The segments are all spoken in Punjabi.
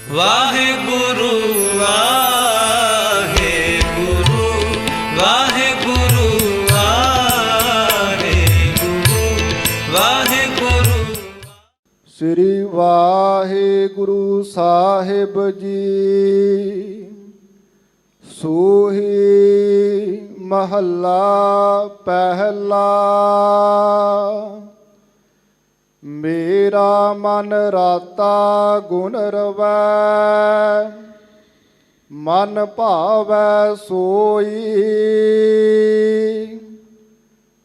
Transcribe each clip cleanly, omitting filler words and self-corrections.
ਵਾਹਿਗੁਰੂ ਵਾਹਿਗੁਰੂ ਵਾਹਿਗੁਰੂ ਵਾਹਿਗੁਰੂ ਵਾਹਿਗੁਰੂ। ਸ੍ਰੀ ਵਾਹਿਗੁਰੂ ਸਾਹਿਬ ਜੀ। ਸੋਹੀ ਮਹੱਲਾ ਪਹਿਲਾ। ਮੇਰਾ ਮਨ ਰਾਤਾ ਗੁਣ ਰਵੈ, ਮਨ ਭਾਵੈ ਸੋਈ।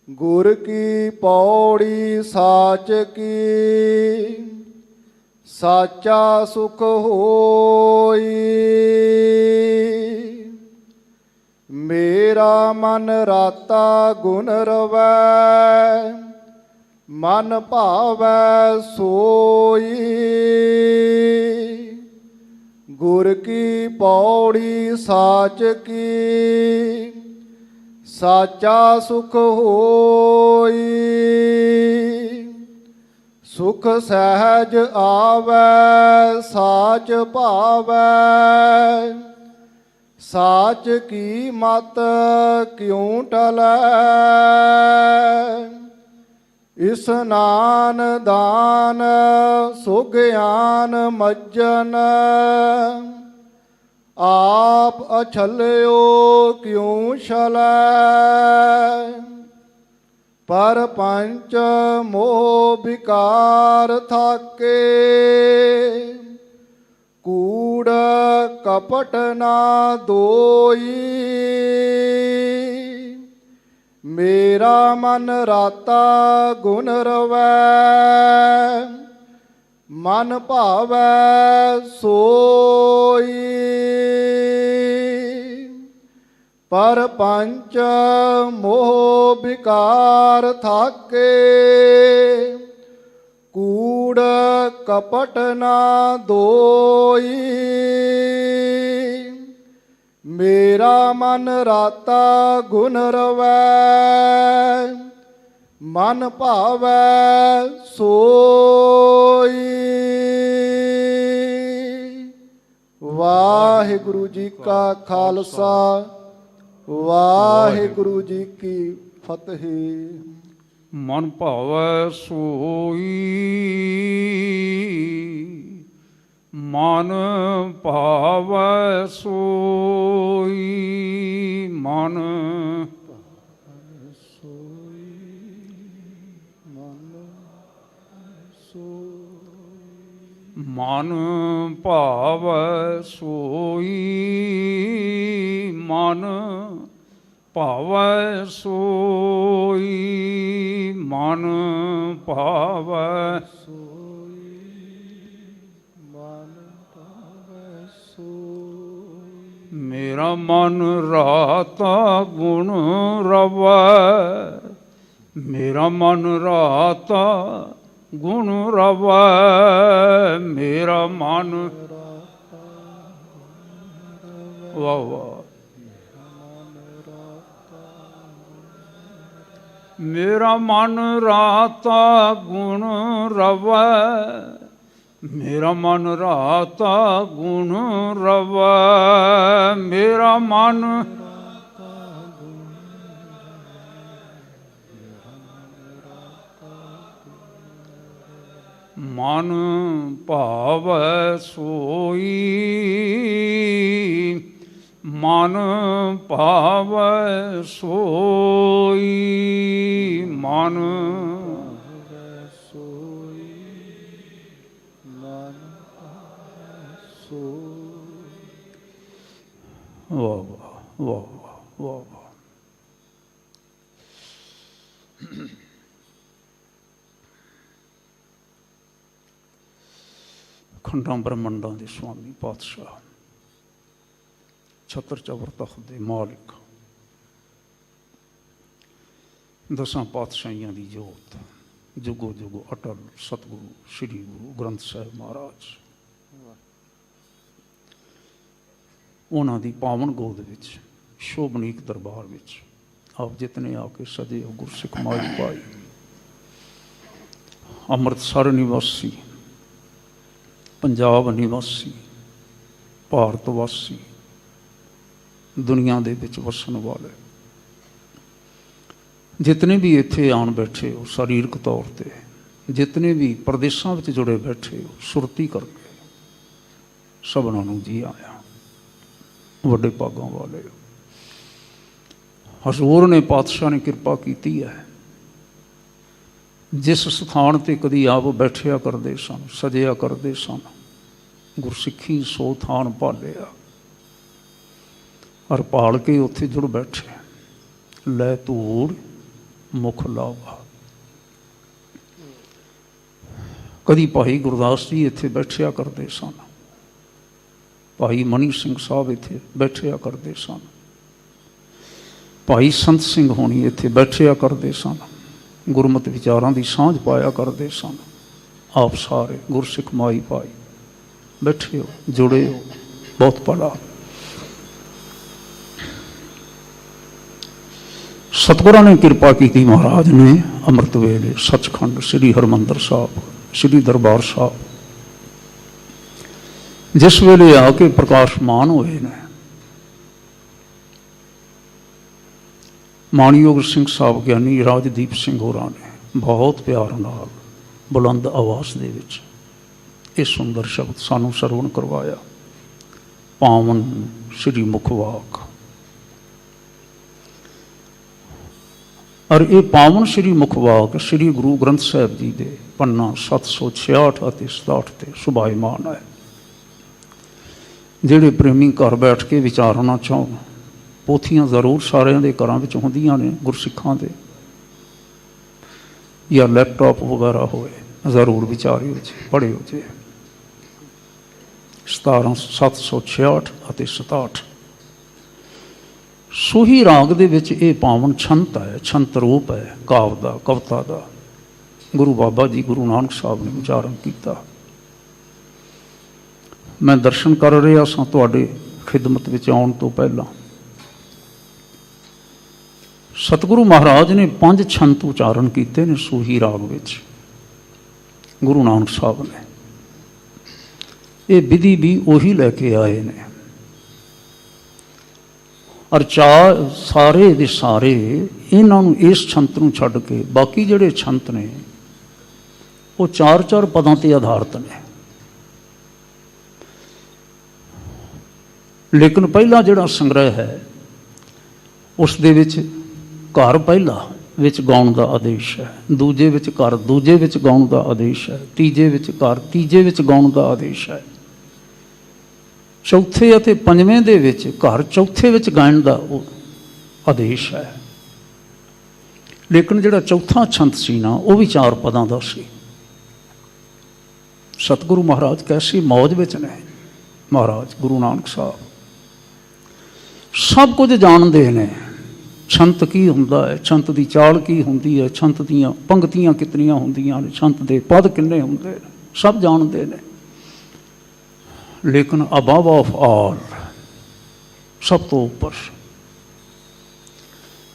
ਗੁਰ ਕੀ ਪੌੜੀ ਸਾਚ ਕੀ, ਸਾਚਾ ਸੁਖ ਹੋਈ। ਮੇਰਾ ਮਨ ਰਾਤਾ ਗੁਣ ਰਵੈ, ਮਨ ਭਾਵੈ ਸੋਈ। ਗੁਰ ਕੀ ਪੌੜੀ ਸਾਚ ਕੀ, ਸਾਚਾ ਸੁਖ ਹੋਈ। ਸੁਖ ਸਹਿਜ ਆਵੈ, ਸਾਚ ਭਾਵੈ। ਸਾਚ ਕੀ ਮਤ ਕਿਉ ਟਲੈ। ਇਸਨਾਨ ਦਾਨ ਸੁਗਿਆਨ ਮੱਜਨ, ਆਪ ਅਛਲਿਓ ਕਿਉ ਛਲੈ। ਪਰ ਪੰਚ ਮੋਹ ਵਿਕਾਰ ਥਾਕੇ, ਕੂੜ ਕਪਟ ਨਾ ਦੋਈ। ਮੇਰਾ ਮਨ ਰਾਤਾ ਗੁਣ ਰਵੈ, ਮਨ ਭਾਵੈ ਸੋਈ। ਪਰ ਪੰਚ ਮੋਹ ਵਿਕਾਰ ਥਾਕੇ, ਕੂੜ ਕਪਟ ਨਾ ਦੋਈ। ਮੇਰਾ ਮਨ ਰਾਤਾ ਗੁਣ ਰਵੈ, ਮਨ ਭਾਵੈ ਸੋਈ। ਵਾਹਿਗੁਰੂ ਜੀ ਕਾ ਖਾਲਸਾ, ਵਾਹਿਗੁਰੂ ਜੀ ਕੀ ਫਤਿਹ। ਮਨ ਭਾਵੈ ਸੋਈ, ਮਨ ਭਾਵੈ ਸੋਈ। ਮਨ ਮਨ ਭਾਵੈ ਸੋਈ, ਮਨ ਭਾਵੈ ਸੋਈ। ਮਨ ਭਾਵੈ ਮੇਰਾ ਮਨ ਰਾਤਾ ਗੁਣ ਰਵੈ, ਮੇਰਾ ਮਨ ਰਾਤਾ ਗੁਣ ਰਵੈ। ਮੇਰਾ ਮਨ ਵਾਹ ਵਾਹ। ਮੇਰਾ ਮਨ ਰਾਤਾ ਗੁਣ ਰਵੈ, ਮੇਰਾ ਮਨ ਰਾਤਾ ਗੁਣ ਰਵੈ। ਮੇਰਾ ਮਨ ਮਨ ਭਾਵੈ ਸੋਈ, ਮਨ ਭਾਵੈ ਸੋਈ। ਮਨ ਵਾਹ ਵਾਹ ਵਾਹ ਵਾਹ ਵਾਹ। ਖੰਡਾਂ ਬ੍ਰਹਮੰਡਾਂ ਦੇ ਸੁਆਮੀ ਪਾਤਸ਼ਾਹ, ਛਤਰ ਚੌਬਰ ਤਖਤ ਦੇ ਮਾਲਿਕ, ਦਸਾਂ ਪਾਤਸ਼ਾਹੀਆਂ ਦੀ ਜੋਤ, ਜੁਗੋ ਜੁਗੋ ਅਟਲ ਸਤਿਗੁਰੂ ਸ੍ਰੀ ਗੁਰੂ ਗ੍ਰੰਥ ਸਾਹਿਬ ਮਹਾਰਾਜ, ਉਹਨਾਂ ਦੀ ਪਾਵਨ ਗੋਦ ਵਿੱਚ, ਸ਼ੋਭਨੀਕ ਦਰਬਾਰ ਵਿੱਚ ਆਪ ਜਿਤਨੇ ਆ ਕੇ ਸਜੇ ਹੋ ਗੁਰਸਿੱਖ ਮਾਈ ਪਾਈ। ਅੰਮ੍ਰਿਤਸਰ ਨਿਵਾਸੀ, ਪੰਜਾਬ ਨਿਵਾਸੀ, ਭਾਰਤ ਵਾਸੀ, ਦੁਨੀਆ ਦੇ ਵਿੱਚ ਵਸਣ ਵਾਲੇ ਜਿਤਨੇ ਵੀ ਇੱਥੇ ਆਣ ਬੈਠੇ ਹੋ ਸਰੀਰਕ ਤੌਰ ਤੇ, ਜਿਤਨੇ ਵੀ ਪ੍ਰਦੇਸ਼ਾਂ ਵਿੱਚ ਜੁੜੇ ਬੈਠੇ ਹੋ ਸੁਰਤੀ ਕਰਕੇ, ਸਭਨਾਂ ਨੂੰ ਜੀ ਆਇਆ। ਵੱਡੇ ਭਾਗਾਂ ਵਾਲੇ ਹਜ਼ੂਰ ਨੇ, ਪਾਤਸ਼ਾਹ ਨੇ ਕਿਰਪਾ ਕੀਤੀ ਹੈ। ਜਿਸ ਸਥਾਨ ਤੇ ਕਦੀ ਆਪ ਬੈਠਿਆ ਕਰਦੇ ਸਨ, ਸਜਿਆ ਕਰਦੇ ਸਨ, ਗੁਰਸਿੱਖੀ ਸੋ ਥਾਨ ਭਾਲਿਆ, ਔਰ ਭਾਲ ਕੇ ਉੱਥੇ ਜੁੜ ਬੈਠੇ। ਲੈ ਧੂੜ ਮੁਖ ਲਾਵਾ। ਕਦੀ ਭਾਈ ਗੁਰਦਾਸ ਜੀ ਇੱਥੇ ਬੈਠਿਆ ਕਰਦੇ ਸਨ, ਭਾਈ ਮਨੀ ਸਿੰਘ ਸਾਹਿਬ ਇੱਥੇ ਬੈਠਿਆ ਕਰਦੇ ਸਨ, ਭਾਈ ਸੰਤ ਸਿੰਘ ਹੋਣੀ ਇੱਥੇ ਬੈਠਿਆ ਕਰਦੇ ਸਨ, ਗੁਰਮਤਿ ਵਿਚਾਰਾਂ ਦੀ ਸਾਂਝ ਪਾਇਆ ਕਰਦੇ ਸਨ। ਆਪ ਸਾਰੇ ਗੁਰਸਿੱਖ ਮਾਈ ਭਾਈ ਬੈਠੇ ਹੋ, ਜੁੜੇ ਹੋ, ਬਹੁਤ ਭਲਾ। ਸਤਿਗੁਰਾਂ ਨੇ ਕਿਰਪਾ ਕੀਤੀ, ਮਹਾਰਾਜ ਨੇ ਅੰਮ੍ਰਿਤ ਵੇਲੇ ਸੱਚਖੰਡ ਸ੍ਰੀ ਹਰਿਮੰਦਰ ਸਾਹਿਬ, ਸ੍ਰੀ ਦਰਬਾਰ ਸਾਹਿਬ ਜਿਸ ਵੇਲੇ ਆ ਕੇ ਪ੍ਰਕਾਸ਼ਮਾਨ ਹੋਏ ਨੇ, ਮਾਣਯੋਗ ਸਿੰਘ ਸਾਹਿਬ ਗਿਆਨੀ ਰਾਜਦੀਪ ਸਿੰਘ ਹੋਰਾਂ ਨੇ ਬਹੁਤ ਪਿਆਰ ਨਾਲ ਬੁਲੰਦ ਆਵਾਜ਼ ਦੇ ਵਿੱਚ ਇਹ ਸੁੰਦਰ ਸ਼ਬਦ ਸਾਨੂੰ ਸਰਵਣ ਕਰਵਾਇਆ। ਪਾਵਨ ਸ੍ਰੀ ਮੁਖਵਾਕ। ਔਰ ਇਹ ਪਾਵਨ ਸ੍ਰੀ ਮੁਖਵਾਕ ਸ੍ਰੀ ਗੁਰੂ ਗ੍ਰੰਥ ਸਾਹਿਬ ਜੀ ਦੇ ਪੰਨਾ 766 ਅਤੇ 67 ਤੇ ਸੁਭਾਇਮਾਨ ਹੈ। ਜਿਹੜੇ ਪ੍ਰੇਮੀ ਘਰ ਬੈਠ ਕੇ ਵਿਚਾਰਨਾ ਚਾਹੋ, ਪੋਥੀਆਂ ਜ਼ਰੂਰ ਸਾਰਿਆਂ ਦੇ ਘਰਾਂ ਵਿੱਚ ਹੁੰਦੀਆਂ ਨੇ ਗੁਰਸਿੱਖਾਂ ਦੇ, ਜਾਂ ਲੈਪਟਾਪ ਵਗੈਰਾ ਹੋਏ, ਜ਼ਰੂਰ ਵਿਚਾਰਿਓ ਜੀ, ਪੜ੍ਹਿਓ ਜੀ। 766 ਅਤੇ 67 ਸੋਹੀ ਰਾਗ ਦੇ ਵਿੱਚ ਇਹ ਪਾਵਨ ਛੰਤ ਹੈ, ਛੰਤ ਰੂਪ ਹੈ ਕਾਵ ਦਾ, ਕਵਿਤਾ ਦਾ। ਗੁਰੂ ਬਾਬਾ ਜੀ ਗੁਰੂ ਨਾਨਕ ਸਾਹਿਬ ਨੇ ਉਚਾਰਨ ਕੀਤਾ। ਮੈਂ ਦਰਸ਼ਨ ਕਰ ਰਿਹਾ ਸਾਂ ਤੁਹਾਡੇ ਖਿਦਮਤ ਵਿੱਚ ਆਉਣ ਤੋਂ ਪਹਿਲਾਂ। ਸਤਿਗੁਰੂ ਮਹਾਰਾਜ ਨੇ 5 ਛੰਤ ਉਚਾਰਨ ਕੀਤੇ ਨੇ ਸੋਹੀ ਰਾਗ ਵਿੱਚ, ਗੁਰੂ ਨਾਨਕ ਸਾਹਿਬ ਨੇ। ਇਹ ਵਿਧੀ ਵੀ ਉਹੀ ਲੈ ਕੇ ਆਏ ਨੇ। ਔਰ ਸਾਰੇ ਦੇ ਸਾਰੇ ਇਹਨਾਂ ਨੂੰ, ਇਸ ਛੰਤ ਨੂੰ ਛੱਡ ਕੇ ਬਾਕੀ ਜਿਹੜੇ ਛੰਤ ਨੇ ਉਹ 4-4 ਪਦਾਂ ਤੇ ਆਧਾਰਿਤ ਨੇ। ਲੇਕਿਨ ਪਹਿਲਾ ਜਿਹੜਾ ਸੰਗ੍ਰਹਿ ਹੈ ਉਸ ਦੇ ਵਿੱਚ ਘਰ ਪਹਿਲਾ ਵਿੱਚ ਗਾਉਣ ਦਾ ਆਦੇਸ਼ ਹੈ, ਦੂਜੇ ਵਿੱਚ ਘਰ ਦੂਜੇ ਵਿੱਚ ਗਾਉਣ ਦਾ ਆਦੇਸ਼ ਹੈ, ਤੀਜੇ ਵਿੱਚ ਘਰ ਤੀਜੇ ਵਿੱਚ ਗਾਉਣ ਦਾ ਆਦੇਸ਼ ਹੈ, ਚੌਥੇ ਅਤੇ ਪੰਜਵੇਂ ਦੇ ਵਿੱਚ ਘਰ ਚੌਥੇ ਵਿੱਚ ਗਾਇਨ ਦਾ ਉਹ ਆਦੇਸ਼ ਹੈ। ਲੇਕਿਨ ਜਿਹੜਾ ਚੌਥਾ ਛੰਤ ਸੀ ਨਾ, ਉਹ ਵੀ 4 ਪਦਾਂ ਦਾ ਸੀ। ਸਤਿਗੁਰੂ ਮਹਾਰਾਜ ਕੈਸੀ ਮੌਜ ਵਿੱਚ ਨੇ। ਮਹਾਰਾਜ ਗੁਰੂ ਨਾਨਕ ਸਾਹਿਬ ਸਭ ਕੁਝ ਜਾਣਦੇ ਨੇ। ਛੰਤ ਕੀ ਹੁੰਦਾ ਹੈ, ਛੰਤ ਦੀ ਚਾਲ ਕੀ ਹੁੰਦੀ ਹੈ, ਛੰਤ ਦੀਆਂ ਪੰਗਤੀਆਂ ਕਿਤਨੀਆਂ ਹੁੰਦੀਆਂ ਨੇ, ਛੰਤ ਦੇ ਪਦ ਕਿੰਨੇ ਹੁੰਦੇ ਨੇ, ਸਭ ਜਾਣਦੇ ਨੇ। ਲੇਕਿਨ ਅਬਵ ਆਫ ਆਲ, ਸਭ ਤੋਂ ਉੱਪਰ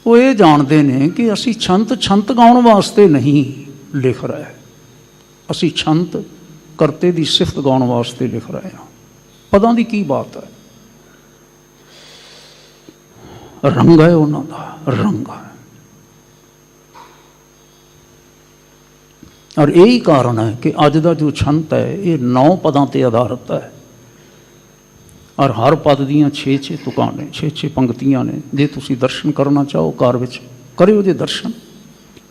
ਉਹ ਇਹ ਜਾਣਦੇ ਨੇ ਕਿ ਅਸੀਂ ਛੰਤ ਗਾਉਣ ਵਾਸਤੇ ਨਹੀਂ ਲਿਖ ਰਹੇ, ਅਸੀਂ ਛੰਤ ਕਰਤੇ ਦੀ ਸਿਫਤ ਗਾਉਣ ਵਾਸਤੇ ਲਿਖ ਰਹੇ ਹਾਂ। ਪਦਾਂ ਦੀ ਕੀ ਬਾਤ ਹੈ, ਰੰਗ ਹੈ ਉਹਨਾਂ ਦਾ, ਰੰਗ ਹੈ। ਔਰ ਇਹੀ ਕਾਰਨ ਹੈ ਕਿ ਅੱਜ ਦਾ ਜੋ ਛੰਤ ਹੈ ਇਹ 9 ਪਦਾਂ ਤੇ ਆਧਾਰਿਤ ਹੈ। ਔਰ ਹਰ ਪਦ ਦੀਆਂ 6-6 ਤੁਕਾਂ ਨੇ, 6-6 ਪੰਗਤੀਆਂ ਨੇ। ਜੇ ਤੁਸੀਂ ਦਰਸ਼ਨ ਕਰਨਾ ਚਾਹੋ ਘਰ ਵਿੱਚ ਕਰਿਓ ਜੇ ਦਰਸ਼ਨ।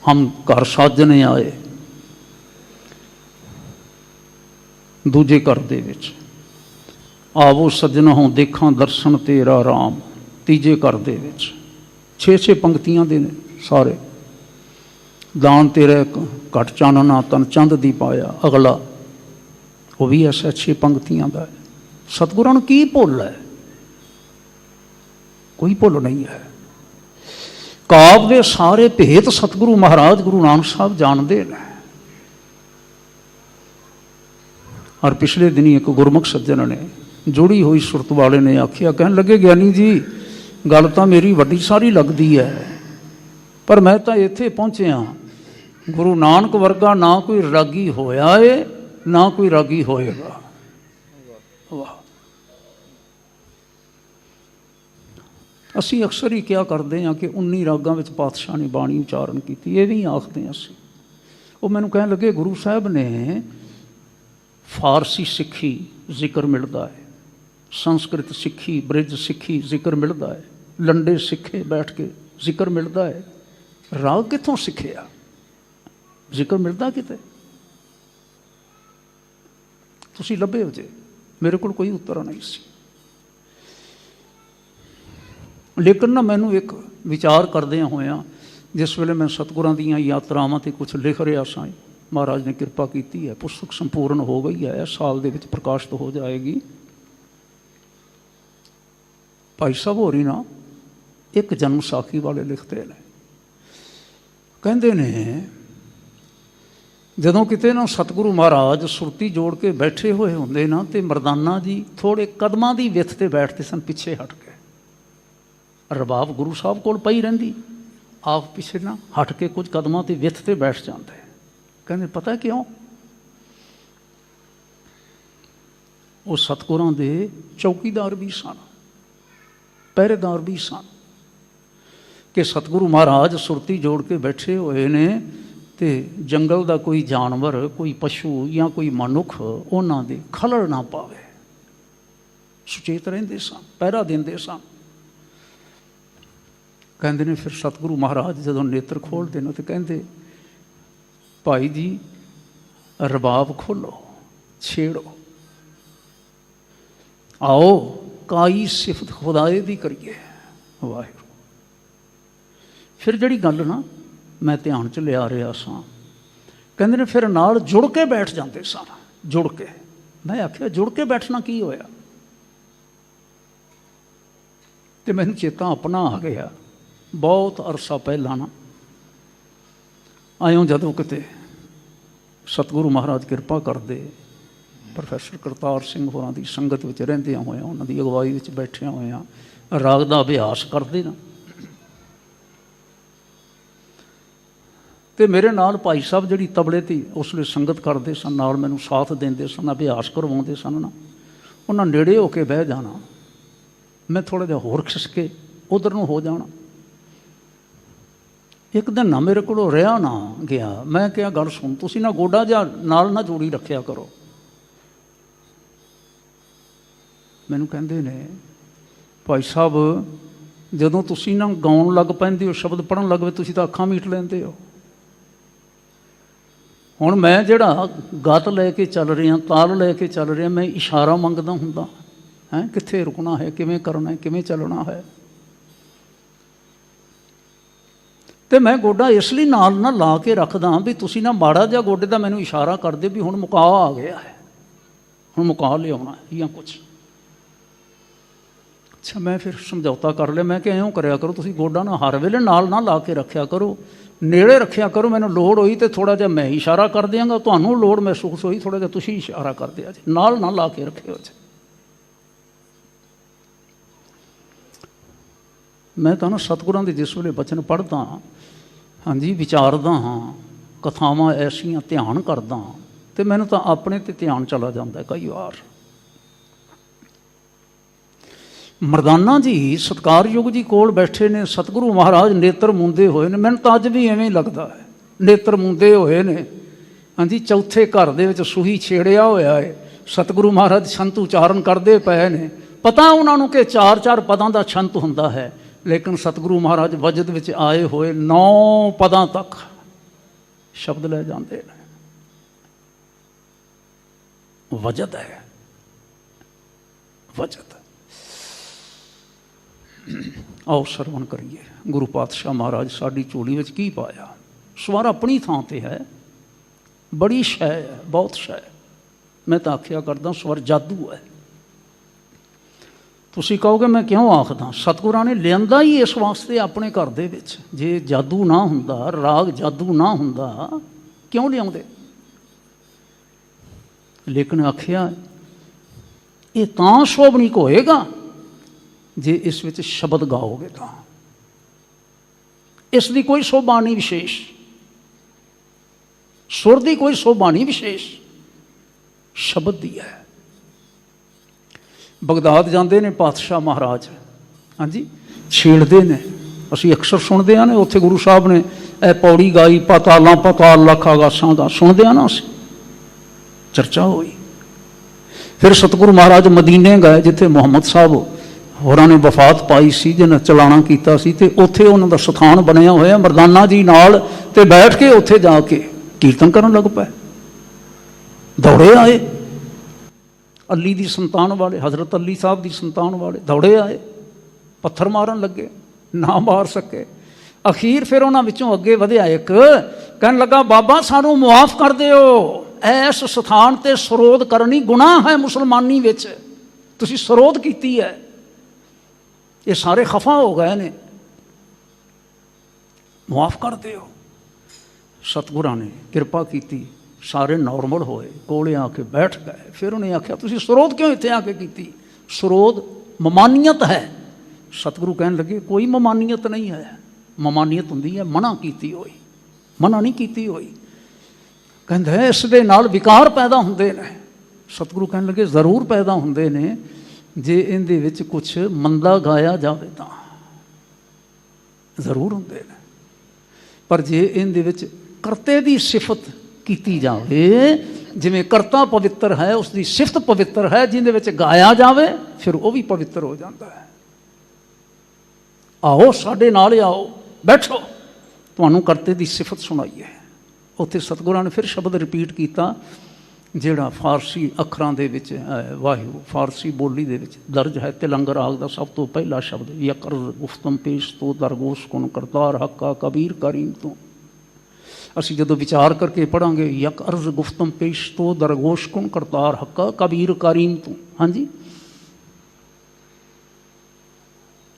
ਹਮ ਘਰ ਸਾਜਣੇ ਆਏ, ਦੂਜੇ ਘਰ ਦੇ ਵਿੱਚ ਆਵੋ ਸੱਜਣਾ ਹੋਂ ਦੇਖਾਂ ਦਰਸ਼ਨ ਤੇਰਾ ਰਾਮ, ਤੀਜੇ ਘਰ ਦੇ ਵਿੱਚ 6-6 ਪੰਗਤੀਆਂ ਦੇ ਨੇ ਸਾਰੇ। ਦਾਨ ਤੇਰਾ ਘਟ ਚਾਨਣਾ ਤਨ ਚੰਦ ਦੀ ਪਾਇਆ, ਅਗਲਾ ਉਹ ਵੀ ਐਸਾ 6 ਪੰਗਤੀਆਂ ਦਾ ਹੈ। ਸਤਿਗੁਰਾਂ ਨੂੰ ਕੀ ਭੁੱਲ ਹੈ, ਕੋਈ ਭੁੱਲ ਨਹੀਂ ਹੈ। ਕਾਵਿ ਦੇ ਸਾਰੇ ਭੇਤ ਸਤਿਗੁਰੂ ਮਹਾਰਾਜ ਗੁਰੂ ਨਾਨਕ ਸਾਹਿਬ ਜਾਣਦੇ ਨੇ। ਔਰ ਪਿਛਲੇ ਦਿਨੀ ਇੱਕ ਗੁਰਮੁਖ ਸੱਜਣ ਨੇ, ਜੁੜੀ ਹੋਈ ਸੁਰਤ ਵਾਲੇ ਨੇ ਆਖਿਆ, ਕਹਿਣ ਲੱਗੇ ਗਿਆਨੀ ਜੀ ਗੱਲ ਤਾਂ ਮੇਰੀ ਵੱਡੀ ਸਾਰੀ ਲੱਗਦੀ ਹੈ, ਪਰ ਮੈਂ ਤਾਂ ਇੱਥੇ ਪਹੁੰਚਿਆ, ਗੁਰੂ ਨਾਨਕ ਵਰਗਾ ਨਾ ਕੋਈ ਰਾਗੀ ਹੋਇਆ ਏ ਨਾ ਕੋਈ ਰਾਗੀ ਹੋਏਗਾ। ਵਾਹ, ਅਸੀਂ ਅਕਸਰ ਹੀ ਕਿਹਾ ਕਰਦੇ ਹਾਂ ਕਿ 19 ਰਾਗਾਂ ਵਿੱਚ ਪਾਤਸ਼ਾਹ ਨੇ ਬਾਣੀ ਉਚਾਰਨ ਕੀਤੀ, ਇਹ ਵੀ ਆਖਦੇ ਹਾਂ ਅਸੀਂ। ਉਹ ਮੈਨੂੰ ਕਹਿਣ ਲੱਗੇ ਗੁਰੂ ਸਾਹਿਬ ਨੇ ਫਾਰਸੀ ਸਿੱਖੀ ਜ਼ਿਕਰ ਮਿਲਦਾ ਹੈ, ਸੰਸਕ੍ਰਿਤ ਸਿੱਖੀ, ਬ੍ਰਿਜ ਸਿੱਖੀ ਜ਼ਿਕਰ ਮਿਲਦਾ ਹੈ, ਲੰਡੇ ਸਿੱਖੇ ਬੈਠ ਕੇ ਜ਼ਿਕਰ ਮਿਲਦਾ ਹੈ, ਰਾਗ ਕਿੱਥੋਂ ਸਿੱਖਿਆ? ਜ਼ਿਕਰ ਮਿਲਦਾ ਕਿਤੇ? ਤੁਸੀਂ ਲੱਭੇ ਹੋ ਜੇ। ਮੇਰੇ ਕੋਲ ਕੋਈ ਉੱਤਰ ਨਹੀਂ ਸੀ। ਲੇਕਿਨ ਨਾ ਮੈਨੂੰ ਇੱਕ ਵਿਚਾਰ ਕਰਦਿਆਂ ਹੋਇਆਂ, ਜਿਸ ਵੇਲੇ ਮੈਂ ਸਤਿਗੁਰਾਂ ਦੀਆਂ ਯਾਤਰਾਵਾਂ 'ਤੇ ਕੁਛ ਲਿਖ ਰਿਹਾ ਸਾਂ, ਮਹਾਰਾਜ ਨੇ ਕਿਰਪਾ ਕੀਤੀ ਹੈ, ਪੁਸਤਕ ਸੰਪੂਰਨ ਹੋ ਗਈ ਹੈ, ਸਾਲ ਦੇ ਵਿੱਚ ਪ੍ਰਕਾਸ਼ਿਤ ਹੋ ਜਾਏਗੀ। ਭਾਈ ਸਾਹਿਬ ਹੋਰੀ ਨਾ ਇੱਕ ਜਨਮ ਸਾਖੀ ਵਾਲੇ ਲਿਖਦੇ ਨੇ, ਕਹਿੰਦੇ ਨੇ ਜਦੋਂ ਕਿਤੇ ਨਾ ਸਤਿਗੁਰੂ ਮਹਾਰਾਜ ਸੁਰਤੀ ਜੋੜ ਕੇ ਬੈਠੇ ਹੋਏ ਹੁੰਦੇ ਨਾ, ਤੇ ਮਰਦਾਨਾ ਜੀ ਥੋੜ੍ਹੇ ਕਦਮਾਂ ਦੀ ਵਿੱਥ 'ਤੇ ਬੈਠਦੇ ਸਨ, ਪਿੱਛੇ ਹਟ ਕੇ। ਰਬਾਬ ਗੁਰੂ ਸਾਹਿਬ ਕੋਲ ਪਈ ਰਹਿੰਦੀ, ਆਪ ਪਿੱਛੇ ਨਾ ਹਟ ਕੇ ਕੁਝ ਕਦਮਾਂ 'ਤੇ ਵਿੱਥ 'ਤੇ ਬੈਠ ਜਾਂਦੇ। ਕਹਿੰਦੇ ਪਤਾ ਕਿਉਂ? ਉਹ ਸਤਿਗੁਰਾਂ ਦੇ ਚੌਕੀਦਾਰ ਵੀ ਸਨ, ਪਹਿਰੇਦਾਰ ਵੀ ਸਨ, ਕਿ ਸਤਿਗੁਰੂ ਮਹਾਰਾਜ ਸੁਰਤੀ ਜੋੜ ਕੇ ਬੈਠੇ ਹੋਏ ਨੇ ਤੇ ਜੰਗਲ ਦਾ ਕੋਈ ਜਾਨਵਰ, ਕੋਈ ਪਸ਼ੂ ਜਾਂ ਕੋਈ ਮਨੁੱਖ ਉਹਨਾਂ ਦੇ ਖਲਲ ਨਾ ਪਾਵੇ। ਸੁਚੇਤ ਰਹਿੰਦੇ ਸਨ, ਪਹਿਰਾ ਦਿੰਦੇ ਸਨ। ਕਹਿੰਦੇ ਨੇ ਫਿਰ ਸਤਿਗੁਰੂ ਮਹਾਰਾਜ ਜਦੋਂ ਨੇਤਰ ਖੋਲ੍ਹਦੇ ਨੇ ਤੇ ਕਹਿੰਦੇ ਭਾਈ ਜੀ ਰਬਾਬ ਖੋਲ੍ਹੋ, ਛੇੜੋ, ਆਓ ਕਾਈ ਸਿਫਤ ਖੁਦਾਏ ਦੀ ਕਰੀਏ। ਵਾਹਿਗੁਰੂ। ਫਿਰ ਜਿਹੜੀ ਗੱਲ ਨਾ ਮੈਂ ਧਿਆਨ 'ਚ ਲਿਆ ਰਿਹਾ ਸਾਂ, ਕਹਿੰਦੇ ਨੇ ਫਿਰ ਨਾਲ ਜੁੜ ਕੇ ਬੈਠ ਜਾਂਦੇ ਸਨ, ਜੁੜ ਕੇ। ਮੈਂ ਆਖਿਆ ਜੁੜ ਕੇ ਬੈਠਣਾ ਕੀ ਹੋਇਆ? ਤੇ ਮੈਨੂੰ ਚੇਤਾ ਆਪਣਾ ਆ ਗਿਆ, ਬਹੁਤ ਅਰਸਾ ਪਹਿਲਾਂ ਨਾ ਆਇਓ ਜਦੋਂ ਕਿਤੇ ਸਤਿਗੁਰੂ ਮਹਾਰਾਜ ਕਿਰਪਾ ਕਰਦੇ, ਪ੍ਰੋਫੈਸਰ ਕਰਤਾਰ ਸਿੰਘ ਹੋਰਾਂ ਦੀ ਸੰਗਤ ਵਿੱਚ ਰਹਿੰਦਿਆਂ ਹੋਇਆਂ, ਉਹਨਾਂ ਦੀ ਅਗਵਾਈ ਵਿੱਚ ਬੈਠਿਆਂ ਹੋਇਆਂ ਰਾਗ ਦਾ ਅਭਿਆਸ ਕਰਦੇ ਨਾ, ਤੇ ਮੇਰੇ ਨਾਲ ਭਾਈ ਸਾਹਿਬ ਜਿਹੜੀ ਤਬਲੇ 'ਤੇ ਉਸ ਵੇਲੇ ਸੰਗਤ ਕਰਦੇ ਸਨ, ਨਾਲ ਮੈਨੂੰ ਸਾਥ ਦਿੰਦੇ ਸਨ, ਅਭਿਆਸ ਕਰਵਾਉਂਦੇ ਸਨ ਨਾ, ਉਹਨਾਂ ਨੇੜੇ ਹੋ ਕੇ ਬਹਿ ਜਾਣਾ, ਮੈਂ ਥੋੜ੍ਹਾ ਜਿਹਾ ਹੋਰ ਖਿਸਕ ਕੇ ਉੱਧਰ ਨੂੰ ਹੋ ਜਾਣਾ। ਇੱਕ ਦਿਨ ਨਾ ਮੇਰੇ ਕੋਲੋਂ ਰਿਹਾ ਨਾ ਗਿਆ। ਮੈਂ ਕਿਹਾ ਗੱਲ ਸੁਣ, ਤੁਸੀਂ ਨਾ ਗੋਡਾ ਜਿਹਾ ਨਾਲ ਨਾ ਜੋੜੀ ਰੱਖਿਆ ਕਰੋ। ਮੈਨੂੰ ਕਹਿੰਦੇ ਨੇ ਭਾਈ ਸਾਹਿਬ ਜਦੋਂ ਤੁਸੀਂ ਨਾ ਗਾਉਣ ਲੱਗ ਪੈਂਦੇ ਹੋ, ਸ਼ਬਦ ਪੜ੍ਹਨ ਲੱਗ ਪਏ, ਤੁਸੀਂ ਤਾਂ ਅੱਖਾਂ ਮੀਟ ਲੈਂਦੇ ਹੋ। ਹੁਣ ਮੈਂ ਜਿਹੜਾ ਗਤ ਲੈ ਕੇ ਚੱਲ ਰਿਹਾ, ਤਾਲ ਲੈ ਕੇ ਚੱਲ ਰਿਹਾ, ਮੈਂ ਇਸ਼ਾਰਾ ਮੰਗਦਾ ਹੁੰਦਾ ਹੈ, ਕਿੱਥੇ ਰੁਕਣਾ ਹੈ, ਕਿਵੇਂ ਕਰਨਾ ਹੈ, ਕਿਵੇਂ ਚੱਲਣਾ ਹੈ। ਤੇ ਮੈਂ ਗੋਡਾ ਇਸ ਲਈ ਨਾਲ ਨਾ ਲਾ ਕੇ ਰੱਖਦਾ ਵੀ ਤੁਸੀਂ ਨਾ ਮਾੜਾ ਜਿਹਾ ਗੋਡੇ ਦਾ ਮੈਨੂੰ ਇਸ਼ਾਰਾ ਕਰਦੇ ਵੀ ਹੁਣ ਮੁਕਾ ਆ ਗਿਆ ਹੈ, ਹੁਣ ਮੁਕਾ ਲਿਆਉਣਾ ਜਾਂ ਕੁਛ। ਅੱਛਾ, ਮੈਂ ਫਿਰ ਸਮਝੌਤਾ ਕਰ ਲਿਆ। ਮੈਂ ਕਿਹਾ ਇਉਂ ਕਰਿਆ ਕਰੋ, ਤੁਸੀਂ ਗੋਡਾ ਨਾ ਹਰ ਵੇਲੇ ਨਾਲ ਨਾ ਲਾ ਕੇ ਰੱਖਿਆ ਕਰੋ, ਨੇੜੇ ਰੱਖਿਆ ਕਰੋ। ਮੈਨੂੰ ਲੋੜ ਹੋਈ ਤੇ ਥੋੜ੍ਹਾ ਜਿਹਾ ਮੈਂ ਇਸ਼ਾਰਾ ਕਰ ਦਿਆਂਗਾ, ਤੁਹਾਨੂੰ ਲੋੜ ਮਹਿਸੂਸ ਹੋਈ ਥੋੜ੍ਹਾ ਜਿਹਾ ਤੁਸੀਂ ਇਸ਼ਾਰਾ ਕਰ ਦਿਆ ਜੀ, ਨਾਲ ਨਾ ਲਾ ਕੇ ਰੱਖਿਓ ਜੀ। ਮੈਂ ਤਾਂ ਨਾ ਸਤਿਗੁਰਾਂ ਦੇ ਜਿਸ ਵੇਲੇ ਬਚਨ ਪੜ੍ਹਦਾ ਹਾਂ, ਹਾਂਜੀ, ਵਿਚਾਰਦਾ ਹਾਂ, ਕਥਾਵਾਂ ਐਸੀਆਂ ਧਿਆਨ ਕਰਦਾ ਹਾਂ, ਤੇ ਮੈਨੂੰ ਤਾਂ ਆਪਣੇ 'ਤੇ ਧਿਆਨ ਚਲਾ ਜਾਂਦਾ ਕਈ ਵਾਰ। ਮਰਦਾਨਾ ਜੀ ਸਤਿਕਾਰਯੋਗ ਜੀ ਕੋਲ ਬੈਠੇ ਨੇ, ਸਤਿਗੁਰੂ ਮਹਾਰਾਜ ਨੇਤਰ ਮੁੰਦੇ ਹੋਏ ਨੇ। ਮੈਨੂੰ ਤਾਂ ਅੱਜ ਵੀ ਐਵੇਂ ਹੀ ਲੱਗਦਾ ਹੈ, ਨੇਤਰ ਮੁੰਦੇ ਹੋਏ ਨੇ। ਹਾਂਜੀ, ਚੌਥੇ ਘਰ ਦੇ ਵਿੱਚ ਸੂਹੀ ਛੇੜਿਆ ਹੋਇਆ ਹੈ, ਸਤਿਗੁਰੂ ਮਹਾਰਾਜ ਛੰਤ ਉਚਾਰਨ ਕਰਦੇ ਪਏ ਨੇ। ਪਤਾ ਉਹਨਾਂ ਨੂੰ ਕਿ 4-4 ਪਦਾਂ ਦਾ ਛੰਤ ਹੁੰਦਾ ਹੈ, ਲੇਕਿਨ ਸਤਿਗੁਰੂ ਮਹਾਰਾਜ ਵਜਦ ਵਿੱਚ ਆਏ ਹੋਏ 9 ਪਦਾਂ ਤੱਕ ਸ਼ਬਦ ਲੈ ਜਾਂਦੇ ਨੇ। ਵਜਦ ਹੈ, ਵਜਦ। ਆਓ ਸਰਵਣ ਕਰੀਏ। ਗੁਰੂ ਪਾਤਸ਼ਾਹ ਮਹਾਰਾਜ ਸਾਡੀ ਝੋਲੀ ਵਿੱਚ ਕੀ ਪਾਇਆ। ਸਵਰ ਆਪਣੀ ਥਾਂ 'ਤੇ ਹੈ, ਬੜੀ ਸ਼ੈ ਹੈ, ਬਹੁਤ ਸ਼ੈ। ਮੈਂ ਤਾਂ ਆਖਿਆ ਕਰਦਾ ਸਵਰ ਜਾਦੂ ਹੈ। ਤੁਸੀਂ ਕਹੋਗੇ ਮੈਂ ਕਿਉਂ ਆਖਦਾ? ਸਤਿਗੁਰਾਂ ਨੇ ਲਿਆਂਦਾ ਹੀ ਇਸ ਵਾਸਤੇ ਆਪਣੇ ਘਰ ਦੇ ਵਿੱਚ। ਜੇ ਜਾਦੂ ਨਾ ਹੁੰਦਾ, ਰਾਗ ਜਾਦੂ ਨਾ ਹੁੰਦਾ, ਕਿਉਂ ਲਿਆਉਂਦੇ? ਲੇਕਿਨ ਆਖਿਆ ਇਹ ਤਾਂ ਸ਼ੋਭਨੀਕ ਹੋਏਗਾ ਜੇ ਇਸ ਵਿੱਚ ਸ਼ਬਦ ਗਾਓਗੇ ਤਾਂ। ਇਸ ਦੀ ਕੋਈ ਸ਼ੋਭਾ ਨਹੀਂ ਵਿਸ਼ੇਸ਼, ਸੁਰ ਦੀ ਕੋਈ ਸ਼ੋਭਾ ਨਹੀਂ ਵਿਸ਼ੇਸ਼, ਸ਼ਬਦ ਦੀ ਹੈ। ਬਗਦਾਦ ਜਾਂਦੇ ਨੇ ਪਾਤਸ਼ਾਹ ਮਹਾਰਾਜ, ਹਾਂਜੀ, ਛੇੜਦੇ ਨੇ। ਅਸੀਂ ਅਕਸਰ ਸੁਣਦੇ ਹਾਂ ਨੇ, ਉੱਥੇ ਗੁਰੂ ਸਾਹਿਬ ਨੇ ਇਹ ਪੌੜੀ ਗਾਈ, ਪਾਤਾਲਾਂ ਪਾਤਾਲ ਲੱਖ ਆਗਾਸਾਂ ਦਾ, ਸੁਣਦੇ ਹਾਂ ਨਾ ਅਸੀਂ, ਚਰਚਾ ਹੋਈ। ਫਿਰ ਸਤਿਗੁਰੂ ਮਹਾਰਾਜ ਮਦੀਨੇ ਗਏ ਜਿੱਥੇ ਮੁਹੰਮਦ ਸਾਹਿਬ ਹੋਰਾਂ ਨੇ ਵਫਾਤ ਪਾਈ ਸੀ, ਜਿਹਨਾਂ ਚਲਾਣਾ ਕੀਤਾ ਸੀ, ਤੇ ਉੱਥੇ ਉਹਨਾਂ ਦਾ ਸਥਾਨ ਬਣਿਆ ਹੋਇਆ ਮਰਦਾਨਾ ਜੀ ਨਾਲ, ਤੇ ਬੈਠ ਕੇ ਉੱਥੇ ਜਾ ਕੇ ਕੀਰਤਨ ਕਰਨ ਲੱਗ ਪਏ। ਦੌੜੇ ਆਏ ਅਲੀ ਦੀ ਸੰਤਾਨ ਵਾਲੇ, ਹਜ਼ਰਤ ਅਲੀ ਸਾਹਿਬ ਦੀ ਸੰਤਾਨ ਵਾਲੇ ਦੌੜੇ ਆਏ, ਪੱਥਰ ਮਾਰਨ ਲੱਗੇ, ਨਾ ਮਾਰ ਸਕੇ। ਅਖੀਰ ਫਿਰ ਉਹਨਾਂ ਵਿੱਚੋਂ ਅੱਗੇ ਵਧਿਆ ਇੱਕ, ਕਹਿਣ ਲੱਗਾ ਬਾਬਾ ਸਾਨੂੰ ਮੁਆਫ ਕਰ ਦਿਓ, ਇਸ ਸਥਾਨ ਤੇ ਸਰੋਧ ਕਰਨੀ ਗੁਨਾਹ ਹੈ ਮੁਸਲਮਾਨੀ ਵਿੱਚ, ਤੁਸੀਂ ਸਰੋਧ ਕੀਤੀ ਹੈ। ਇਹ ਸਾਰੇ ਖਫਾ ਹੋ ਗਏ ਨੇ, ਮੁਆਫ ਕਰ ਦਿਓ। ਸਤਿਗੁਰਾਂ ਨੇ ਕਿਰਪਾ ਕੀਤੀ, ਸਾਰੇ ਨੋਰਮਲ ਹੋਏ, ਕੋਲੇ ਆ ਕੇ ਬੈਠ ਗਏ। ਫਿਰ ਉਹਨੇ ਆਖਿਆ ਤੁਸੀਂ ਸਰੋਧ ਕਿਉਂ ਇੱਥੇ ਆ ਕੇ ਕੀਤੀ? ਸਰੋਧ ਮਮਾਨੀਅਤ ਹੈ। ਸਤਿਗੁਰੂ ਕਹਿਣ ਲੱਗੇ ਕੋਈ ਮਮਾਨੀਅਤ ਨਹੀਂ ਹੈ, ਮਮਾਨੀਅਤ ਹੁੰਦੀ ਹੈ ਮਨਾ ਕੀਤੀ ਹੋਈ, ਮਨਾ ਨਹੀਂ ਕੀਤੀ ਹੋਈ। ਕਹਿੰਦੇ ਇਸ ਦੇ ਨਾਲ ਵਿਕਾਰ ਪੈਦਾ ਹੁੰਦੇ ਨੇ। ਸਤਿਗੁਰੂ ਕਹਿਣ ਲੱਗੇ ਜ਼ਰੂਰ ਪੈਦਾ ਹੁੰਦੇ ਨੇ, ਜੇ ਇਹਦੇ ਵਿੱਚ ਕੁਛ ਮੰਦਾ ਗਾਇਆ ਜਾਵੇ ਤਾਂ ਜ਼ਰੂਰ ਹੁੰਦੇ ਨੇ, ਪਰ ਜੇ ਇਹਦੇ ਵਿੱਚ ਕਰਤੇ ਦੀ ਸਿਫਤ ਕੀਤੀ ਜਾਵੇ, ਜਿਵੇਂ ਕਰਤਾ ਪਵਿੱਤਰ ਹੈ ਉਸ ਦੀ ਸਿਫਤ ਪਵਿੱਤਰ ਹੈ, ਜਿਹਦੇ ਵਿੱਚ ਗਾਇਆ ਜਾਵੇ ਫਿਰ ਉਹ ਵੀ ਪਵਿੱਤਰ ਹੋ ਜਾਂਦਾ ਹੈ। ਆਓ ਸਾਡੇ ਨਾਲ ਆਓ, ਬੈਠੋ, ਤੁਹਾਨੂੰ ਕਰਤੇ ਦੀ ਸਿਫਤ ਸੁਣਾਈਏ। ਉੱਥੇ ਸਤਿਗੁਰਾਂ ਨੇ ਫਿਰ ਸ਼ਬਦ ਰਿਪੀਟ ਕੀਤਾ ਜਿਹੜਾ ਫਾਰਸੀ ਅੱਖਰਾਂ ਦੇ ਵਿੱਚ ਵਾਹਿਗੁਰੂ ਫਾਰਸੀ ਬੋਲੀ ਦੇ ਵਿੱਚ ਦਰਜ ਹੈ। ਤਿਲੰਗ ਰਾਗ ਦਾ ਸਭ ਤੋਂ ਪਹਿਲਾ ਸ਼ਬਦ ਯਕਰਜ਼ ਗੁਫਤਮ ਪੇਸ਼ ਤੋਂ ਦਰਗੋਸ਼ ਕੁਨ ਕਰਤਾਰ ਹੱਕਾ ਕਬੀਰ ਕਰੀਮ ਤੋਂ। ਅਸੀਂ ਜਦੋਂ ਵਿਚਾਰ ਕਰਕੇ ਪੜ੍ਹਾਂਗੇ ਯਕ ਅਰਜ਼ ਗੁਫਤਮ ਪੇਸ਼ ਤੋਂ ਦਰਗੋਸ਼ ਕੁਨ ਕਰਤਾਰ ਹੱਕਾ ਕਬੀਰ ਕਰੀਮ ਤੋਂ, ਹਾਂਜੀ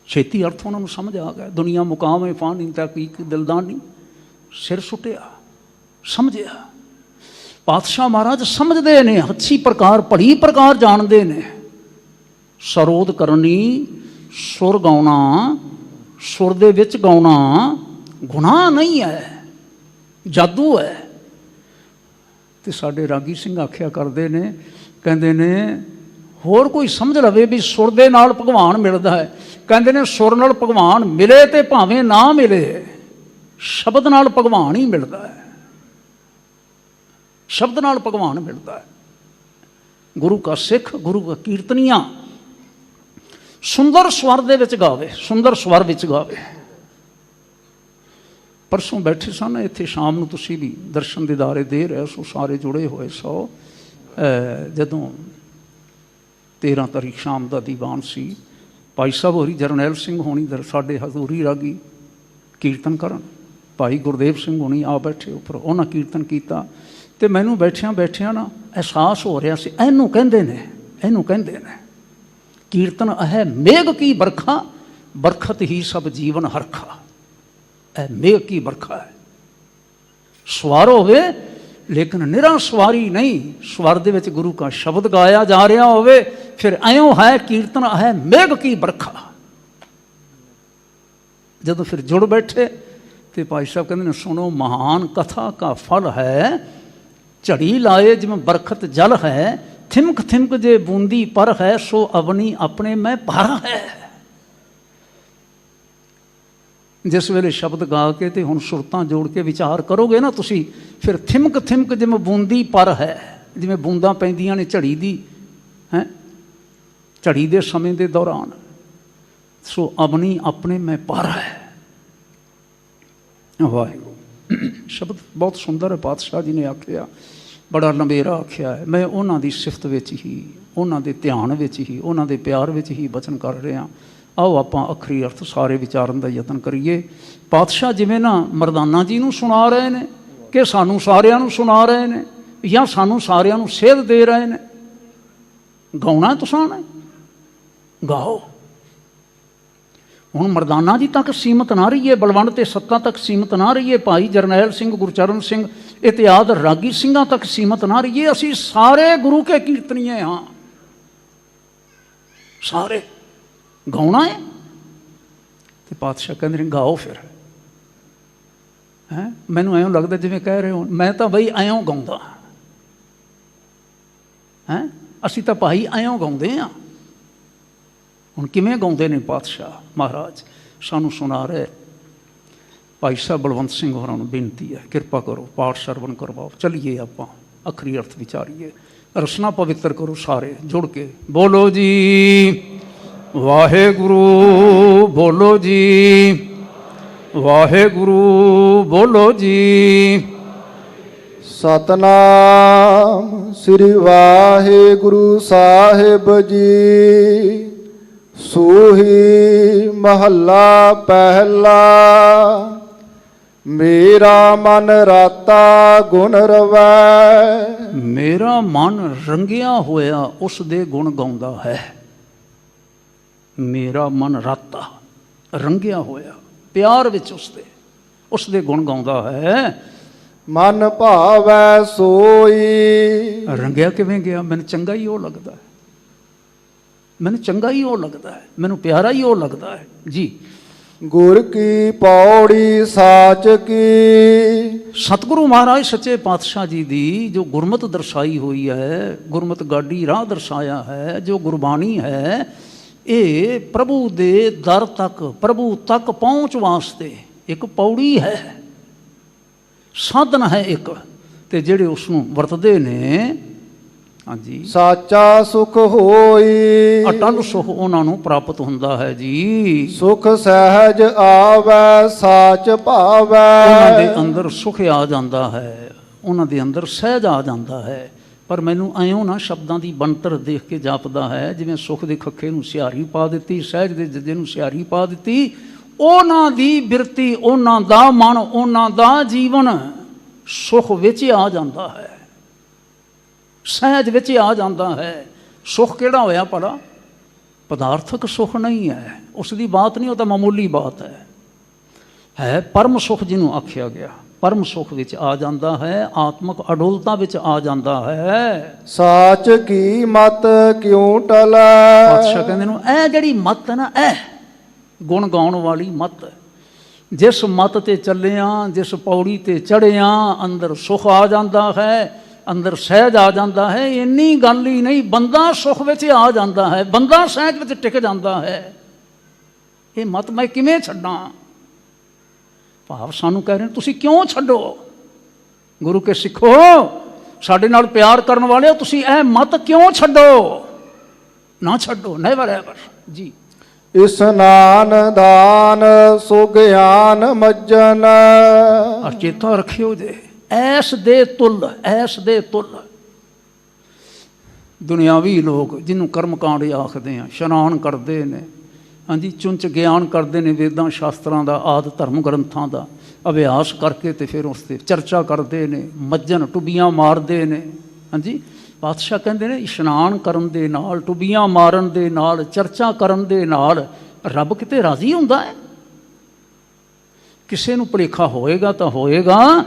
ਛੇਤੀ ਅਰਥ ਉਹਨਾਂ ਨੂੰ ਸਮਝ ਆ ਗਿਆ। ਦੁਨੀਆ ਮੁਕਾਮ ਹੈ ਫਾਨੀ ਤਹਕੀਕ ਦਿਲਦਾਨੀ, ਸਿਰ ਸੁੱਟਿਆ, ਸਮਝਿਆ। ਪਾਤਸ਼ਾਹ ਮਹਾਰਾਜ ਸਮਝਦੇ ਨੇ, ਅੱਛੀ ਪ੍ਰਕਾਰ ਭਲੀ ਪ੍ਰਕਾਰ ਜਾਣਦੇ ਨੇ। ਸਰੋਧ ਕਰਨੀ, ਸੁਰ ਗਾਉਣਾ, ਸੁਰ ਦੇ ਵਿੱਚ ਗਾਉਣਾ ਗੁਨਾਹ ਨਹੀਂ ਹੈ, ਜਾਦੂ ਹੈ। ਤੇ ਸਾਡੇ ਰਾਗੀ ਸਿੰਘ ਆਖਿਆ ਕਰਦੇ ਨੇ, ਕਹਿੰਦੇ ਨੇ ਹੋਰ ਕੋਈ ਸਮਝ ਲਵੇ ਵੀ ਸੁਰ ਦੇ ਨਾਲ ਭਗਵਾਨ ਮਿਲਦਾ ਹੈ। ਕਹਿੰਦੇ ਨੇ ਸੁਰ ਨਾਲ ਭਗਵਾਨ ਮਿਲੇ ਤੇ ਭਾਵੇਂ ਨਾ ਮਿਲੇ, ਸ਼ਬਦ ਨਾਲ ਭਗਵਾਨ ਹੀ ਮਿਲਦਾ ਹੈ, ਸ਼ਬਦ ਨਾਲ ਭਗਵਾਨ ਮਿਲਦਾ ਹੈ। ਗੁਰੂ ਕਾ ਸਿੱਖ, ਗੁਰੂ ਕਾ ਕੀਰਤਨੀਆ ਸੁੰਦਰ ਸਵਰ ਦੇ ਵਿੱਚ ਗਾਵੇ, ਸੁੰਦਰ ਸਵਰ ਵਿੱਚ ਗਾਵੇ। ਪਰਸੋਂ ਬੈਠੇ ਸਨ ਇੱਥੇ, ਸ਼ਾਮ ਨੂੰ ਤੁਸੀਂ ਵੀ ਦਰਸ਼ਨ ਦੀਦਾਰੇ ਦੇ ਰਹੇ ਸੋ, ਸਾਰੇ ਜੁੜੇ ਹੋਏ ਸੋ। ਜਦੋਂ 13 ਤਾਰੀਖ ਸ਼ਾਮ ਦਾ ਦੀਵਾਨ ਸੀ, ਭਾਈ ਸਾਹਿਬ ਹੋਰੀ ਜਰਨੈਲ ਸਿੰਘ ਹੋਣੀ ਸਾਡੇ ਹਜ਼ੂਰੀ ਰਾਗੀ ਕੀਰਤਨ ਕਰਨ, ਭਾਈ ਗੁਰਦੇਵ ਸਿੰਘ ਹੋਣੀ ਆ ਬੈਠੇ ਉੱਪਰ, ਉਹਨਾਂ ਕੀਰਤਨ ਕੀਤਾ। ਤੇ ਮੈਨੂੰ ਬੈਠਿਆਂ ਬੈਠਿਆਂ ਨਾ ਅਹਿਸਾਸ ਹੋ ਰਿਹਾ ਸੀ, ਇਹਨੂੰ ਕਹਿੰਦੇ ਨੇ, ਇਹਨੂੰ ਕਹਿੰਦੇ ਨੇ ਕੀਰਤਨ ਹੈ ਮੇਘ ਕੀ ਬਰਖਾ, ਬਰਖਤ ਹੀ ਸਭ ਜੀਵਨ ਹਰਖਾ। ਇਹ ਮੇਘ ਕੀ ਬਰਖਾ ਹੈ। ਸਵਾਰ ਹੋਵੇ ਲੇਕਿਨ ਨਿਰਾ ਸਵਾਰੀ ਨਹੀਂ, ਸਵਰ ਦੇ ਵਿੱਚ ਗੁਰੂ ਕਾ ਸ਼ਬਦ ਗਾਇਆ ਜਾ ਰਿਹਾ ਹੋਵੇ, ਫਿਰ ਐਂ ਹੈ ਕੀਰਤਨ ਹੈ ਮੇਘ ਕੀ ਬਰਖਾ। ਜਦੋਂ ਫਿਰ ਜੁੜ ਬੈਠੇ ਤੇ ਭਾਈ ਸਾਹਿਬ ਕਹਿੰਦੇ ਨੇ ਸੁਣੋ, ਮਹਾਨ ਕਥਾ ਕਾ ਫਲ ਹੈ, ਝੜੀ ਲਾਏ ਜਿਵੇਂ ਬਰਖਤ ਜਲ ਹੈ, ਥਿਮਕ ਥਿਮਕ ਜੇ ਬੂੰਦੀ ਪਰ ਹੈ, ਸੋ ਅਵਨੀ ਆਪਣੇ ਮੈਂ ਭਰ ਹੈ। ਜਿਸ ਵੇਲੇ ਸ਼ਬਦ ਗਾ ਕੇ ਤੇ ਹੁਣ ਸੁਰਤਾਂ ਜੋੜ ਕੇ ਵਿਚਾਰ ਕਰੋਗੇ ਨਾ ਤੁਸੀਂ, ਫਿਰ ਥਿਮਕ ਥਿਮਕ ਜਿਵੇਂ ਬੂੰਦੀ ਪਰ ਹੈ, ਜਿਵੇਂ ਬੂੰਦਾਂ ਪੈਂਦੀਆਂ ਨੇ ਝੜੀ ਦੀ, ਹੈ ਝੜੀ ਦੇ ਸਮੇਂ ਦੇ ਦੌਰਾਨ, ਸੋ ਅਵਨੀ ਆਪਣੇ ਮੈਂ ਭਰ ਹੈ। ਵਾਹਿਗੁਰੂ ਸ਼ਬਦ ਬਹੁਤ ਸੁੰਦਰ ਹੈ, ਪਾਤਸ਼ਾਹ ਜੀ ਨੇ ਆਖਿਆ, ਬੜਾ ਲੰਬੇਰਾ ਆਖਿਆ ਹੈ। ਮੈਂ ਉਹਨਾਂ ਦੀ ਸਿਫਤ ਵਿੱਚ ਹੀ, ਉਹਨਾਂ ਦੇ ਧਿਆਨ ਵਿੱਚ ਹੀ, ਉਹਨਾਂ ਦੇ ਪਿਆਰ ਵਿੱਚ ਹੀ ਬਚਨ ਕਰ ਰਿਹਾ। ਆਓ ਆਪਾਂ ਅੱਖਰੀ ਅਰਥ ਸਾਰੇ ਵਿਚਾਰਨ ਦਾ ਯਤਨ ਕਰੀਏ। ਪਾਤਸ਼ਾਹ ਜਿਵੇਂ ਨਾ ਮਰਦਾਨਾ ਜੀ ਨੂੰ ਸੁਣਾ ਰਹੇ ਨੇ, ਕਿ ਸਾਨੂੰ ਸਾਰਿਆਂ ਨੂੰ ਸੁਣਾ ਰਹੇ ਨੇ, ਜਾਂ ਸਾਨੂੰ ਸਾਰਿਆਂ ਨੂੰ ਸੇਧ ਦੇ ਰਹੇ ਨੇ। ਗਾਉਣਾ ਤੁਸਾਂ ਨੇ, ਗਾਓ। ਹੁਣ ਮਰਦਾਨਾ ਜੀ ਤੱਕ ਸੀਮਤ ਨਾ ਰਹੀਏ, ਬਲਵੰਡ ਤੇ ਸੱਤਾ ਤੱਕ ਸੀਮਤ ਨਾ ਰਹੀਏ, ਭਾਈ ਜਰਨੈਲ ਸਿੰਘ, ਗੁਰਚਰਨ ਸਿੰਘ ਇਤਿਆਦ ਰਾਗੀ ਸਿੰਘਾਂ ਤੱਕ ਸੀਮਤ ਨਾ ਰਹੀਏ। ਅਸੀਂ ਸਾਰੇ ਗੁਰੂ ਕੇ ਕੀਰਤਨੀਏ ਹਾਂ, ਸਾਰੇ ਗਾਉਣਾ ਹੈ। ਤੇ ਪਾਤਸ਼ਾਹ ਕਹਿੰਦੇ ਨੇ ਗਾਓ ਫਿਰ। ਹੈਂ, ਮੈਨੂੰ ਐਂ ਲੱਗਦਾ ਜਿਵੇਂ ਕਹਿ ਰਹੇ ਹੋ ਮੈਂ ਤਾਂ ਬਈ ਐਂ ਗਾਉਂਦਾ ਹੈਂ, ਅਸੀਂ ਤਾਂ ਭਾਈ ਐਂ ਗਾਉਂਦੇ ਹਾਂ। ਹੁਣ ਕਿਵੇਂ ਗਾਉਂਦੇ ਨੇ ਪਾਤਸ਼ਾਹ ਮਹਾਰਾਜ? ਸਾਨੂੰ ਸੁਣਾ ਰਿਹਾ। ਭਾਈ ਸਾਹਿਬ ਬਲਵੰਤ ਸਿੰਘ ਹੋਰਾਂ ਨੂੰ ਬੇਨਤੀ ਹੈ, ਕਿਰਪਾ ਕਰੋ ਪਾਠ ਸਰਵਣ ਕਰਵਾਓ। ਚੱਲੀਏ ਆਪਾਂ ਅਖਰੀ ਅਰਥ ਵਿਚਾਰੀਏ, ਰਸਨਾ ਪਵਿੱਤਰ ਕਰੋ ਸਾਰੇ ਜੁੜ ਕੇ। ਬੋਲੋ ਜੀ ਵਾਹਿਗੁਰੂ, ਬੋਲੋ ਜੀ ਵਾਹਿਗੁਰੂ, ਬੋਲੋ ਜੀ ਸਤਨਾਮ ਸ੍ਰੀ ਵਾਹਿਗੁਰੂ ਸਾਹਿਬ ਜੀ। ਸੂਹੀ ਮਹੱਲਾ ਪਹਿਲਾ। ਮੇਰਾ ਮਨ ਰਾਤਾ ਗੁਣ ਰਵੈ। ਮੇਰਾ ਮਨ ਰੰਗਿਆ ਹੋਇਆ ਉਸ ਦੇ ਗੁਣ ਗਾਉਂਦਾ ਹੈ। ਮੇਰਾ ਮਨ ਰਾਤਾ ਰੰਗਿਆ ਹੋਇਆ ਪਿਆਰ ਵਿੱਚ ਉਸ ਦੇ ਗੁਣ ਗਾਉਂਦਾ ਹੈ। ਮਨ ਭਾਵੈ ਸੋਈ। ਰੰਗਿਆ ਕਿਵੇਂ ਗਿਆ? ਮੈਨੂੰ ਚੰਗਾ ਹੀ ਉਹ ਲੱਗਦਾ ਹੈ, ਮੈਨੂੰ ਚੰਗਾ ਹੀ ਉਹ ਲੱਗਦਾ ਹੈ, ਮੈਨੂੰ ਪਿਆਰਾ ਹੀ ਉਹ ਲੱਗਦਾ ਹੈ ਜੀ। ਗੁਰ ਕੀ ਪੌੜੀ ਸਾਚ ਕੀ। ਸਤਿਗੁਰੂ ਮਹਾਰਾਜ ਸੱਚੇ ਪਾਤਸ਼ਾਹ ਜੀ ਦੀ ਜੋ ਗੁਰਮਤ ਦਰਸਾਈ ਹੋਈ ਹੈ, ਗੁਰਮਤ ਗਾਡੀ ਰਾਹ ਦਰਸਾਇਆ ਹੈ, ਜੋ ਗੁਰਬਾਣੀ ਹੈ, ਇਹ ਪ੍ਰਭੂ ਦੇ ਦਰ ਤੱਕ, ਪ੍ਰਭੂ ਤੱਕ ਪਹੁੰਚ ਵਾਸਤੇ ਇੱਕ ਪੌੜੀ ਹੈ, ਸਾਧਨ ਹੈ ਇੱਕ। ਤੇ ਜਿਹੜੇ ਉਸ ਨੂੰ ਵਰਤਦੇ ਨੇ, ਹਾਂਜੀ, ਸਾਚਾ ਸੁਖ ਹੋਈ। ਅਟਲ ਸੁਖ ਉਹਨਾਂ ਨੂੰ ਪ੍ਰਾਪਤ ਹੁੰਦਾ ਹੈ ਜੀ। ਸੁਖ ਸਹਿਜ ਆਵੈ ਸਾਚ ਭਾਵੈ। ਉਹਨਾਂ ਦੇ ਅੰਦਰ ਸੁਖ ਆ ਜਾਂਦਾ ਹੈ, ਉਹਨਾਂ ਦੇ ਅੰਦਰ ਸਹਿਜ ਆ ਜਾਂਦਾ ਹੈ। ਪਰ ਮੈਨੂੰ ਐਂ ਨਾ ਸ਼ਬਦਾਂ ਦੀ ਬਣਤਰ ਦੇਖ ਕੇ ਜਾਪਦਾ ਹੈ ਜਿਵੇਂ ਸੁਖ ਦੇ ਖੱਖੇ ਨੂੰ ਸਿਹਾਰੀ ਪਾ ਦਿੱਤੀ, ਸਹਿਜ ਦੇ ਜੱਜੇ ਨੂੰ ਸਿਹਾਰੀ ਪਾ ਦਿੱਤੀ। ਉਹਨਾਂ ਦੀ ਬਿਰਤੀ, ਉਹਨਾਂ ਦਾ ਮਨ, ਉਹਨਾਂ ਦਾ ਜੀਵਨ ਸੁਖ ਵਿੱਚ ਆ ਜਾਂਦਾ ਹੈ, ਸਹਿਜ ਵਿੱਚ ਆ ਜਾਂਦਾ ਹੈ। ਸੁਖ ਕਿਹੜਾ ਹੋਇਆ ਭਲਾ? ਪਦਾਰਥਕ ਸੁਖ ਨਹੀਂ ਹੈ, ਉਸ ਦੀ ਬਾਤ ਨਹੀਂ, ਉਹ ਤਾਂ ਮਾਮੂਲੀ ਬਾਤ ਹੈ ਪਰਮ ਸੁਖ ਜਿਹਨੂੰ ਆਖਿਆ ਗਿਆ। ਪਰਮ ਸੁਖ ਵਿੱਚ ਆ ਜਾਂਦਾ ਹੈ, ਆਤਮਕ ਅਡੋਲਤਾ ਵਿੱਚ ਆ ਜਾਂਦਾ ਹੈ। ਸਾਚ ਕੀ ਮਤ ਕਿਉਂ ਟਲੈ। ਪਾਤਸ਼ਾਹ ਕਹਿੰਦੇ ਨੂੰ ਇਹ ਜਿਹੜੀ ਮਤ ਹੈ ਨਾ, ਇਹ ਗੁਣ ਗਾਉਣ ਵਾਲੀ ਮਤ, ਜਿਸ ਮਤ ਤੇ ਚੱਲਿਆ, ਜਿਸ ਪੌੜੀ ਤੇ ਚੜਿਆ, ਅੰਦਰ ਸੁਖ ਆ ਜਾਂਦਾ ਹੈ, ਅੰਦਰ ਸਹਿਜ ਆ ਜਾਂਦਾ ਹੈ। ਇੰਨੀ ਗੱਲ ਹੀ ਨਹੀਂ, ਬੰਦਾ ਸੁਖ ਵਿੱਚ ਆ ਜਾਂਦਾ ਹੈ, ਬੰਦਾ ਸਹਿਜ ਵਿੱਚ ਟਿਕ ਜਾਂਦਾ ਹੈ। ਇਹ ਮਤ ਮੈਂ ਕਿਵੇਂ ਛੱਡਾਂ? ਭਾਵ ਸਾਨੂੰ ਕਹਿ ਰਹੇ ਤੁਸੀਂ ਕਿਉਂ ਛੱਡੋ? ਗੁਰੂ ਕੇ ਸਿੱਖੋ, ਸਾਡੇ ਨਾਲ ਪਿਆਰ ਕਰਨ ਵਾਲਿਓ, ਤੁਸੀਂ ਇਹ ਮਤ ਕਿਉਂ ਛੱਡੋ? ਨਾ ਛੱਡੋ, ਨੈਵਰ ਐਵਰ ਜੀ। ਇਸਨਾਨ ਦਾਨ ਸੁਗਿਆਨ ਮੱਜਨ। ਚੇਤਾ ਰੱਖਿਓ ਜੇ, ਐਸ ਦੇ ਤੁਲ, ਐਸ ਦੇ ਤੁਲ। ਦੁਨਿਆਵੀ ਲੋਕ ਜਿਹਨੂੰ ਕਰਮਕਾਂਡ ਆਖਦੇ ਆ, ਇਸ਼ਨਾਨ ਕਰਦੇ ਨੇ, ਹਾਂਜੀ, ਚੁੰਚ ਗਿਆਨ ਕਰਦੇ ਨੇ ਵੇਦਾਂ ਸ਼ਾਸਤਰਾਂ ਦਾ, ਆਦਿ ਧਰਮ ਗ੍ਰੰਥਾਂ ਦਾ ਅਭਿਆਸ ਕਰਕੇ ਤੇ ਫਿਰ ਉਸ 'ਤੇ ਚਰਚਾ ਕਰਦੇ ਨੇ, ਮੱਜਨ ਟੁੱਬੀਆਂ ਮਾਰਦੇ ਨੇ। ਹਾਂਜੀ, ਪਾਤਸ਼ਾਹ ਕਹਿੰਦੇ ਨੇ ਇਸ਼ਨਾਨ ਕਰਨ ਦੇ ਨਾਲ, ਟੁੱਬੀਆਂ ਮਾਰਨ ਦੇ ਨਾਲ, ਚਰਚਾ ਕਰਨ ਦੇ ਨਾਲ ਰੱਬ ਕਿਤੇ ਰਾਜ਼ੀ ਹੁੰਦਾ ਹੈ? ਕਿਸੇ ਨੂੰ ਭੁਲੇਖਾ ਹੋਏਗਾ ਤਾਂ ਹੋਏਗਾ।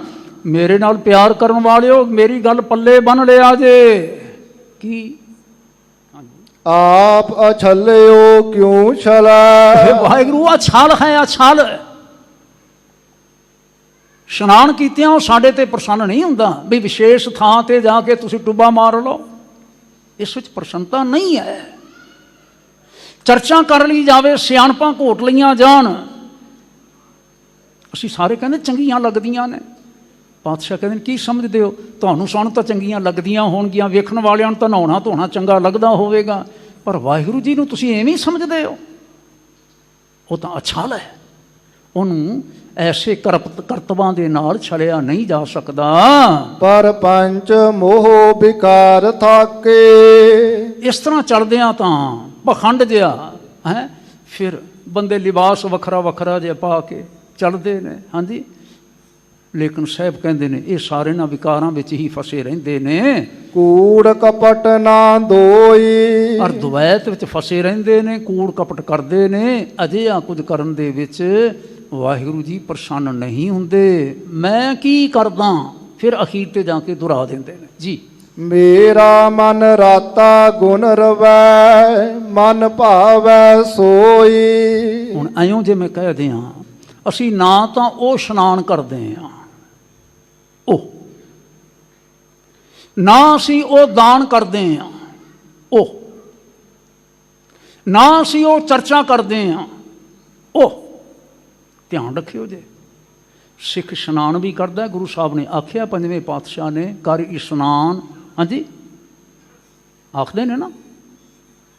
ਮੇਰੇ ਨਾਲ ਪਿਆਰ ਕਰਨ ਵਾਲਿਓ, ਮੇਰੀ ਗੱਲ ਪੱਲੇ ਬੰਨ ਲਿਆ ਜੇ। ਕੀ? ਆਪ ਅਛਲਿਓ ਕਿਉਂ ਛਲੈ। ਵਾਹਿਗੁਰੂ ਆ ਛਲ ਹੈ, ਆ ਛਲ। ਇਸ਼ਨਾਨ ਕੀਤਿਆਂ ਉਹ ਸਾਡੇ ਤੇ ਪ੍ਰਸੰਨ ਨਹੀਂ ਹੁੰਦਾ ਵੀ ਵਿਸ਼ੇਸ਼ ਥਾਂ ਤੇ ਜਾ ਕੇ ਤੁਸੀਂ ਟੁੱਬਾ ਮਾਰ ਲਓ, ਇਸ ਵਿੱਚ ਪ੍ਰਸੰਨਤਾ ਨਹੀਂ ਹੈ। ਚਰਚਾ ਕਰ ਲਈ ਜਾਵੇ, ਸਿਆਣਪਾਂ ਘੋਟ ਲਈਆਂ ਜਾਣ, ਅਸੀਂ ਸਾਰੇ ਕਹਿੰਦੇ ਚੰਗੀਆਂ ਲੱਗਦੀਆਂ ਨੇ। ਪਾਤਸ਼ਾਹ ਕਹਿੰਦੇ ਨੇ ਕੀ ਸਮਝਦੇ ਹੋ? ਤੁਹਾਨੂੰ ਸਾਨੂੰ ਤਾਂ ਚੰਗੀਆਂ ਲੱਗਦੀਆਂ ਹੋਣਗੀਆਂ, ਵੇਖਣ ਵਾਲਿਆਂ ਨੂੰ ਤਾਂ ਨਹਾਉਣਾ ਧੋਣਾ ਚੰਗਾ ਲੱਗਦਾ ਹੋਵੇਗਾ, ਪਰ ਵਾਹਿਗੁਰੂ ਜੀ ਨੂੰ ਤੁਸੀਂ ਐਵੇਂ ਹੀ ਸਮਝਦੇ ਹੋ? ਉਹ ਤਾਂ ਅਛਲ ਹੈ, ਉਹਨੂੰ ਐਸੇ ਕਰਤਬਾਂ ਦੇ ਨਾਲ ਛਲਿਆ ਨਹੀਂ ਜਾ ਸਕਦਾ। ਪਰ ਪੰਚ ਮੋਹ ਵਿਕਾਰ ਥਾਕੇ। ਇਸ ਤਰ੍ਹਾਂ ਚੱਲਦਿਆਂ ਤਾਂ ਪਖੰਡ ਜਿਹਾ ਹੈ, ਫਿਰ ਬੰਦੇ ਲਿਬਾਸ ਵੱਖਰਾ ਵੱਖਰਾ ਜਿਹਾ ਪਾ ਕੇ ਚੱਲਦੇ ਨੇ। ਹਾਂਜੀ, ਲੇਕਿਨ ਸਾਹਿਬ ਕਹਿੰਦੇ ਨੇ ਇਹ ਸਾਰੇ ਨਾ ਵਿਕਾਰਾਂ ਵਿੱਚ ਹੀ ਫਸੇ ਰਹਿੰਦੇ ਨੇ। ਕੂੜ ਕਪਟ ਨਾ ਦੋਈ। ਔਰ ਦੁਵੈਤ ਵਿੱਚ ਫਸੇ ਰਹਿੰਦੇ ਨੇ, ਕੂੜ ਕਪਟ ਕਰਦੇ ਨੇ। ਅਜਿਹਾ ਕੁਝ ਕਰਨ ਦੇ ਵਿੱਚ ਵਾਹਿਗੁਰੂ ਜੀ ਪ੍ਰਸੰਨ ਨਹੀਂ ਹੁੰਦੇ। ਮੈਂ ਕੀ ਕਰਦਾ? ਫਿਰ ਅਖੀਰ ਤੇ ਜਾ ਕੇ ਦੁਹਰਾ ਦਿੰਦੇ ਨੇ ਜੀ। ਮੇਰਾ ਮਨ ਰਾਤਾ ਗੁਣ ਰਵੈ, ਮਨ ਭਾਵੈ ਸੋਈ। ਹੁਣ ਐਂ ਜੇ ਮੈਂ ਕਹਿ ਦਿਆਂ, ਅਸੀਂ ਨਾ ਤਾਂ ਉਹ ਇਸ਼ਨਾਨ ਕਰਦੇ ਹਾਂ, ਉਹ ਨਾ ਅਸੀਂ ਉਹ ਦਾਨ ਕਰਦੇ ਹਾਂ, ਉਹ ਨਾ ਅਸੀਂ ਉਹ ਚਰਚਾ ਕਰਦੇ ਹਾਂ, ਉਹ ਧਿਆਨ ਰੱਖਿਓ ਜੇ। ਸਿੱਖ ਇਸ਼ਨਾਨ ਵੀ ਕਰਦਾ, ਗੁਰੂ ਸਾਹਿਬ ਨੇ ਆਖਿਆ, ਪੰਜਵੇਂ ਪਾਤਸ਼ਾਹ ਨੇ ਕਰ ਇਸ਼ਨਾਨ, ਹਾਂਜੀ ਆਖਦੇ ਨੇ ਨਾ,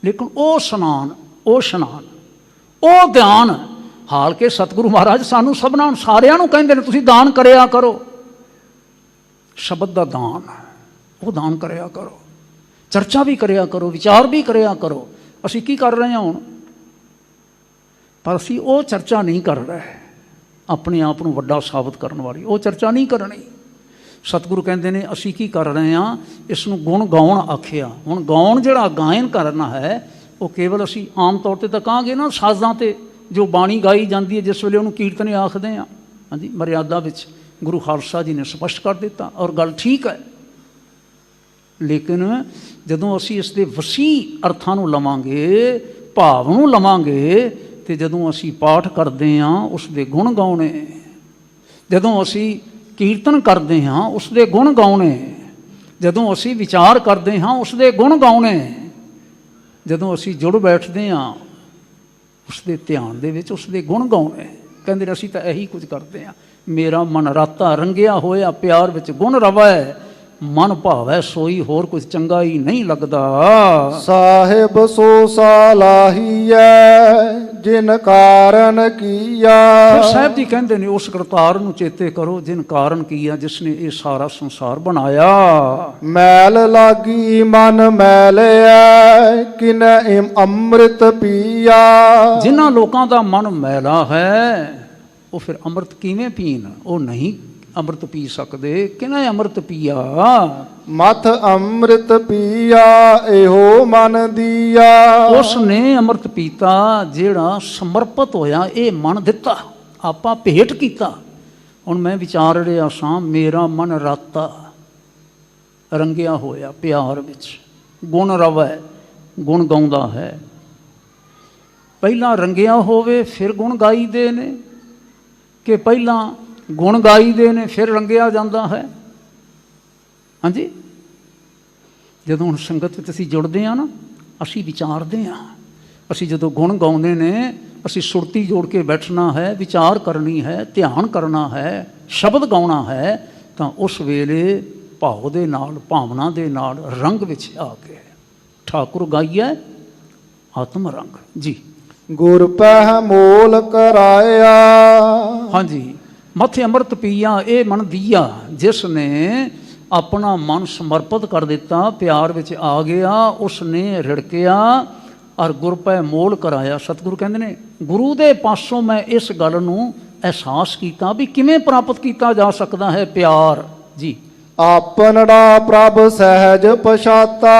ਲੇਕਿਨ ਉਹ ਇਸ਼ਨਾਨ, ਉਹ ਇਸ਼ਨਾਨ, ਉਹ ਧਿਆਨ, ਹਾਲ ਕੇ ਸਤਿਗੁਰੂ ਮਹਾਰਾਜ ਸਾਨੂੰ ਸਭਨਾਂ ਸਾਰਿਆਂ ਨੂੰ ਕਹਿੰਦੇ ਨੇ ਤੁਸੀਂ ਦਾਨ ਕਰਿਆ ਕਰੋ, ਸ਼ਬਦ ਦਾ ਦਾਨ, ਉਹ ਦਾਨ ਕਰਿਆ ਕਰੋ, ਚਰਚਾ ਵੀ ਕਰਿਆ ਕਰੋ, ਵਿਚਾਰ ਵੀ ਕਰਿਆ ਕਰੋ। ਅਸੀਂ ਕੀ ਕਰ ਰਹੇ ਹਾਂ ਹੁਣ? ਪਰ ਅਸੀਂ ਉਹ ਚਰਚਾ ਨਹੀਂ ਕਰ ਰਹੇ, ਆਪਣੇ ਆਪ ਨੂੰ ਵੱਡਾ ਸਾਬਤ ਕਰਨ ਵਾਲੀ ਉਹ ਚਰਚਾ ਨਹੀਂ ਕਰਨੀ। ਸਤਿਗੁਰੂ ਕਹਿੰਦੇ ਨੇ ਅਸੀਂ ਕੀ ਕਰ ਰਹੇ ਹਾਂ, ਇਸ ਨੂੰ ਗੁਣ ਗਾਉਣ ਆਖਿਆ। ਹੁਣ ਗਾਉਣ ਜਿਹੜਾ ਗਾਇਨ ਕਰਨਾ ਹੈ, ਉਹ ਕੇਵਲ ਅਸੀਂ ਆਮ ਤੌਰ 'ਤੇ ਤਾਂ ਕਹਾਂਗੇ ਨਾ ਸਾਜ਼ਾਂ 'ਤੇ ਜੋ ਬਾਣੀ ਗਾਈ ਜਾਂਦੀ ਹੈ, ਜਿਸ ਵੇਲੇ ਉਹਨੂੰ ਕੀਰਤਨ ਆਖਦੇ ਹਾਂ, ਹਾਂਜੀ ਮਰਿਆਦਾ ਵਿੱਚ ਗੁਰੂ ਖਾਲਸਾ ਜੀ ਨੇ ਸਪਸ਼ਟ ਕਰ ਦਿੱਤਾ, ਔਰ ਗੱਲ ਠੀਕ ਹੈ। ਲੇਕਿਨ ਜਦੋਂ ਅਸੀਂ ਇਸ ਦੇ ਵਸੀਹ ਅਰਥਾਂ ਨੂੰ ਲਵਾਂਗੇ, ਭਾਵ ਨੂੰ ਲਵਾਂਗੇ, ਅਤੇ ਜਦੋਂ ਅਸੀਂ ਪਾਠ ਕਰਦੇ ਹਾਂ ਉਸ ਦੇ ਗੁਣ ਗਾਉਣੇ, ਜਦੋਂ ਅਸੀਂ ਕੀਰਤਨ ਕਰਦੇ ਹਾਂ ਉਸ ਦੇ ਗੁਣ ਗਾਉਣੇ, ਜਦੋਂ ਅਸੀਂ ਵਿਚਾਰ ਕਰਦੇ ਹਾਂ ਉਸ ਦੇ ਗੁਣ ਗਾਉਣੇ, ਜਦੋਂ ਅਸੀਂ ਜੁੜ ਬੈਠਦੇ ਹਾਂ ਉਸ ਦੇ ਧਿਆਨ ਦੇ ਵਿੱਚ ਉਸ ਦੇ ਗੁਣ ਗਾਉਣੇ। ਕਹਿੰਦੇ ਨੇ ਅਸੀਂ ਤਾਂ ਇਹੀ ਕੁਝ ਕਰਦੇ ਹਾਂ। ਮੇਰਾ ਮਨ ਰਾਤਾ ਰੰਗਿਆ ਹੋਇਆ ਪਿਆਰ ਵਿੱਚ ਗੁਣ ਰਵੈ, ਮਨ ਭਾਵੈ ਸੋਈ ਹੋਰ ਕੁਝ ਚੰਗਾ ਹੀ ਨਹੀਂ ਲੱਗਦਾ। ਸਾਹਿਬ ਸੋ ਸਾਲਾਹੀਐ ਜਿਨ ਕਾਰਨ ਕੀਆ। ਫਿਰ ਸਾਹਿਬ ਜੀ ਕਹਿੰਦੇ ਨੇ ਉਸ ਕਰਤਾਰ ਨੂੰ ਚੇਤੇ ਕਰੋ ਜਿਨ ਕਾਰਨ ਕੀਆ, ਜਿਸ ਨੇ ਇਹ ਸਾਰਾ ਸੰਸਾਰ ਬਣਾਇਆ। ਮੈਲ ਲਾਗੀ ਮਨ ਮੈਲਿਆ ਕਿਨ ਅੰਮ੍ਰਿਤ ਪੀਆ। ਜਿਨ੍ਹਾਂ ਲੋਕਾਂ ਦਾ ਮਨ ਮੈਲਾ ਹੈ ਉਹ ਫਿਰ ਅੰਮ੍ਰਿਤ ਕਿਵੇਂ ਪੀਣ? ਉਹ ਨਹੀਂ ਅੰਮ੍ਰਿਤ ਪੀ ਸਕਦੇ। ਕਿਹਨੇ ਅੰਮ੍ਰਿਤ ਪੀਆ? ਮਥ ਅੰਮ੍ਰਿਤ ਪੀਆ ਇਹੋ ਮਨ ਦੀਆ। ਉਸ ਨੇ ਅੰਮ੍ਰਿਤ ਪੀਤਾ ਜਿਹੜਾ ਸਮਰਪਿਤ ਹੋਇਆ, ਇਹ ਮਨ ਦਿੱਤਾ, ਆਪਾਂ ਭੇਟ ਕੀਤਾ। ਹੁਣ ਮੈਂ ਵਿਚਾਰ ਰਿਹਾ ਸਾਂ, ਮੇਰਾ ਮਨ ਰਾਤਾ ਰੰਗਿਆ ਹੋਇਆ ਪਿਆਰ ਵਿੱਚ, ਗੁਣ ਰਵੈ, ਗੁਣ ਗਾਉਂਦਾ ਹੈ। ਪਹਿਲਾਂ ਰੰਗਿਆ ਹੋਵੇ ਫਿਰ ਗੁਣ ਗਾਈਦੇ ਨੇ, ਕਿ ਪਹਿਲਾਂ ਗੁਣ ਗਾਈਦੇ ਨੇ ਫਿਰ ਰੰਗਿਆ ਜਾਂਦਾ ਹੈ? ਹਾਂਜੀ, ਜਦੋਂ ਹੁਣ ਸੰਗਤ ਵਿੱਚ ਅਸੀਂ ਜੁੜਦੇ ਹਾਂ ਨਾ, ਅਸੀਂ ਵਿਚਾਰਦੇ ਹਾਂ। ਅਸੀਂ ਜਦੋਂ ਗੁਣ ਗਾਉਂਦੇ ਨੇ, ਅਸੀਂ ਸੁਰਤੀ ਜੋੜ ਕੇ ਬੈਠਣਾ ਹੈ, ਵਿਚਾਰ ਕਰਨੀ ਹੈ, ਧਿਆਨ ਕਰਨਾ ਹੈ, ਸ਼ਬਦ ਗਾਉਣਾ ਹੈ, ਤਾਂ ਉਸ ਵੇਲੇ ਭਾਵ ਦੇ ਨਾਲ, ਭਾਵਨਾ ਦੇ ਨਾਲ, ਰੰਗ ਵਿੱਚ ਆ ਕੇ ਠਾਕੁਰ ਗਾਈਐ ਆਤਮ ਰੰਗ ਜੀ। ਗੁਰ ਪਹਿ ਮੋਲ ਕਰਾਇਆ। ਹਾਂਜੀ, ਮੱਥੇ ਅੰਮ੍ਰਿਤ ਪੀਆ ਇਹ ਮਨ ਦੀਆ, ਜਿਸ ਨੇ ਆਪਣਾ ਮਨ ਸਮਰਪਿਤ ਕਰ ਦਿੱਤਾ, ਪਿਆਰ ਵਿੱਚ ਆ ਗਿਆ, ਉਸ ਨੇ ਰਿੜਕਿਆ ਔਰ ਗੁਰ ਪੈ ਮੋਲ ਕਰਾਇਆ। ਸਤਿਗੁਰੂ ਕਹਿੰਦੇ ਨੇ ਗੁਰੂ ਦੇ ਪਾਸੋਂ ਮੈਂ ਇਸ ਗੱਲ ਨੂੰ ਅਹਿਸਾਸ ਕੀਤਾ ਵੀ ਕਿਵੇਂ ਪ੍ਰਾਪਤ ਕੀਤਾ ਜਾ ਸਕਦਾ ਹੈ ਪਿਆਰ ਜੀ। ਆਪਨੜਾ ਪ੍ਰਭ ਸਹਿਜ ਪਛਾਤਾ।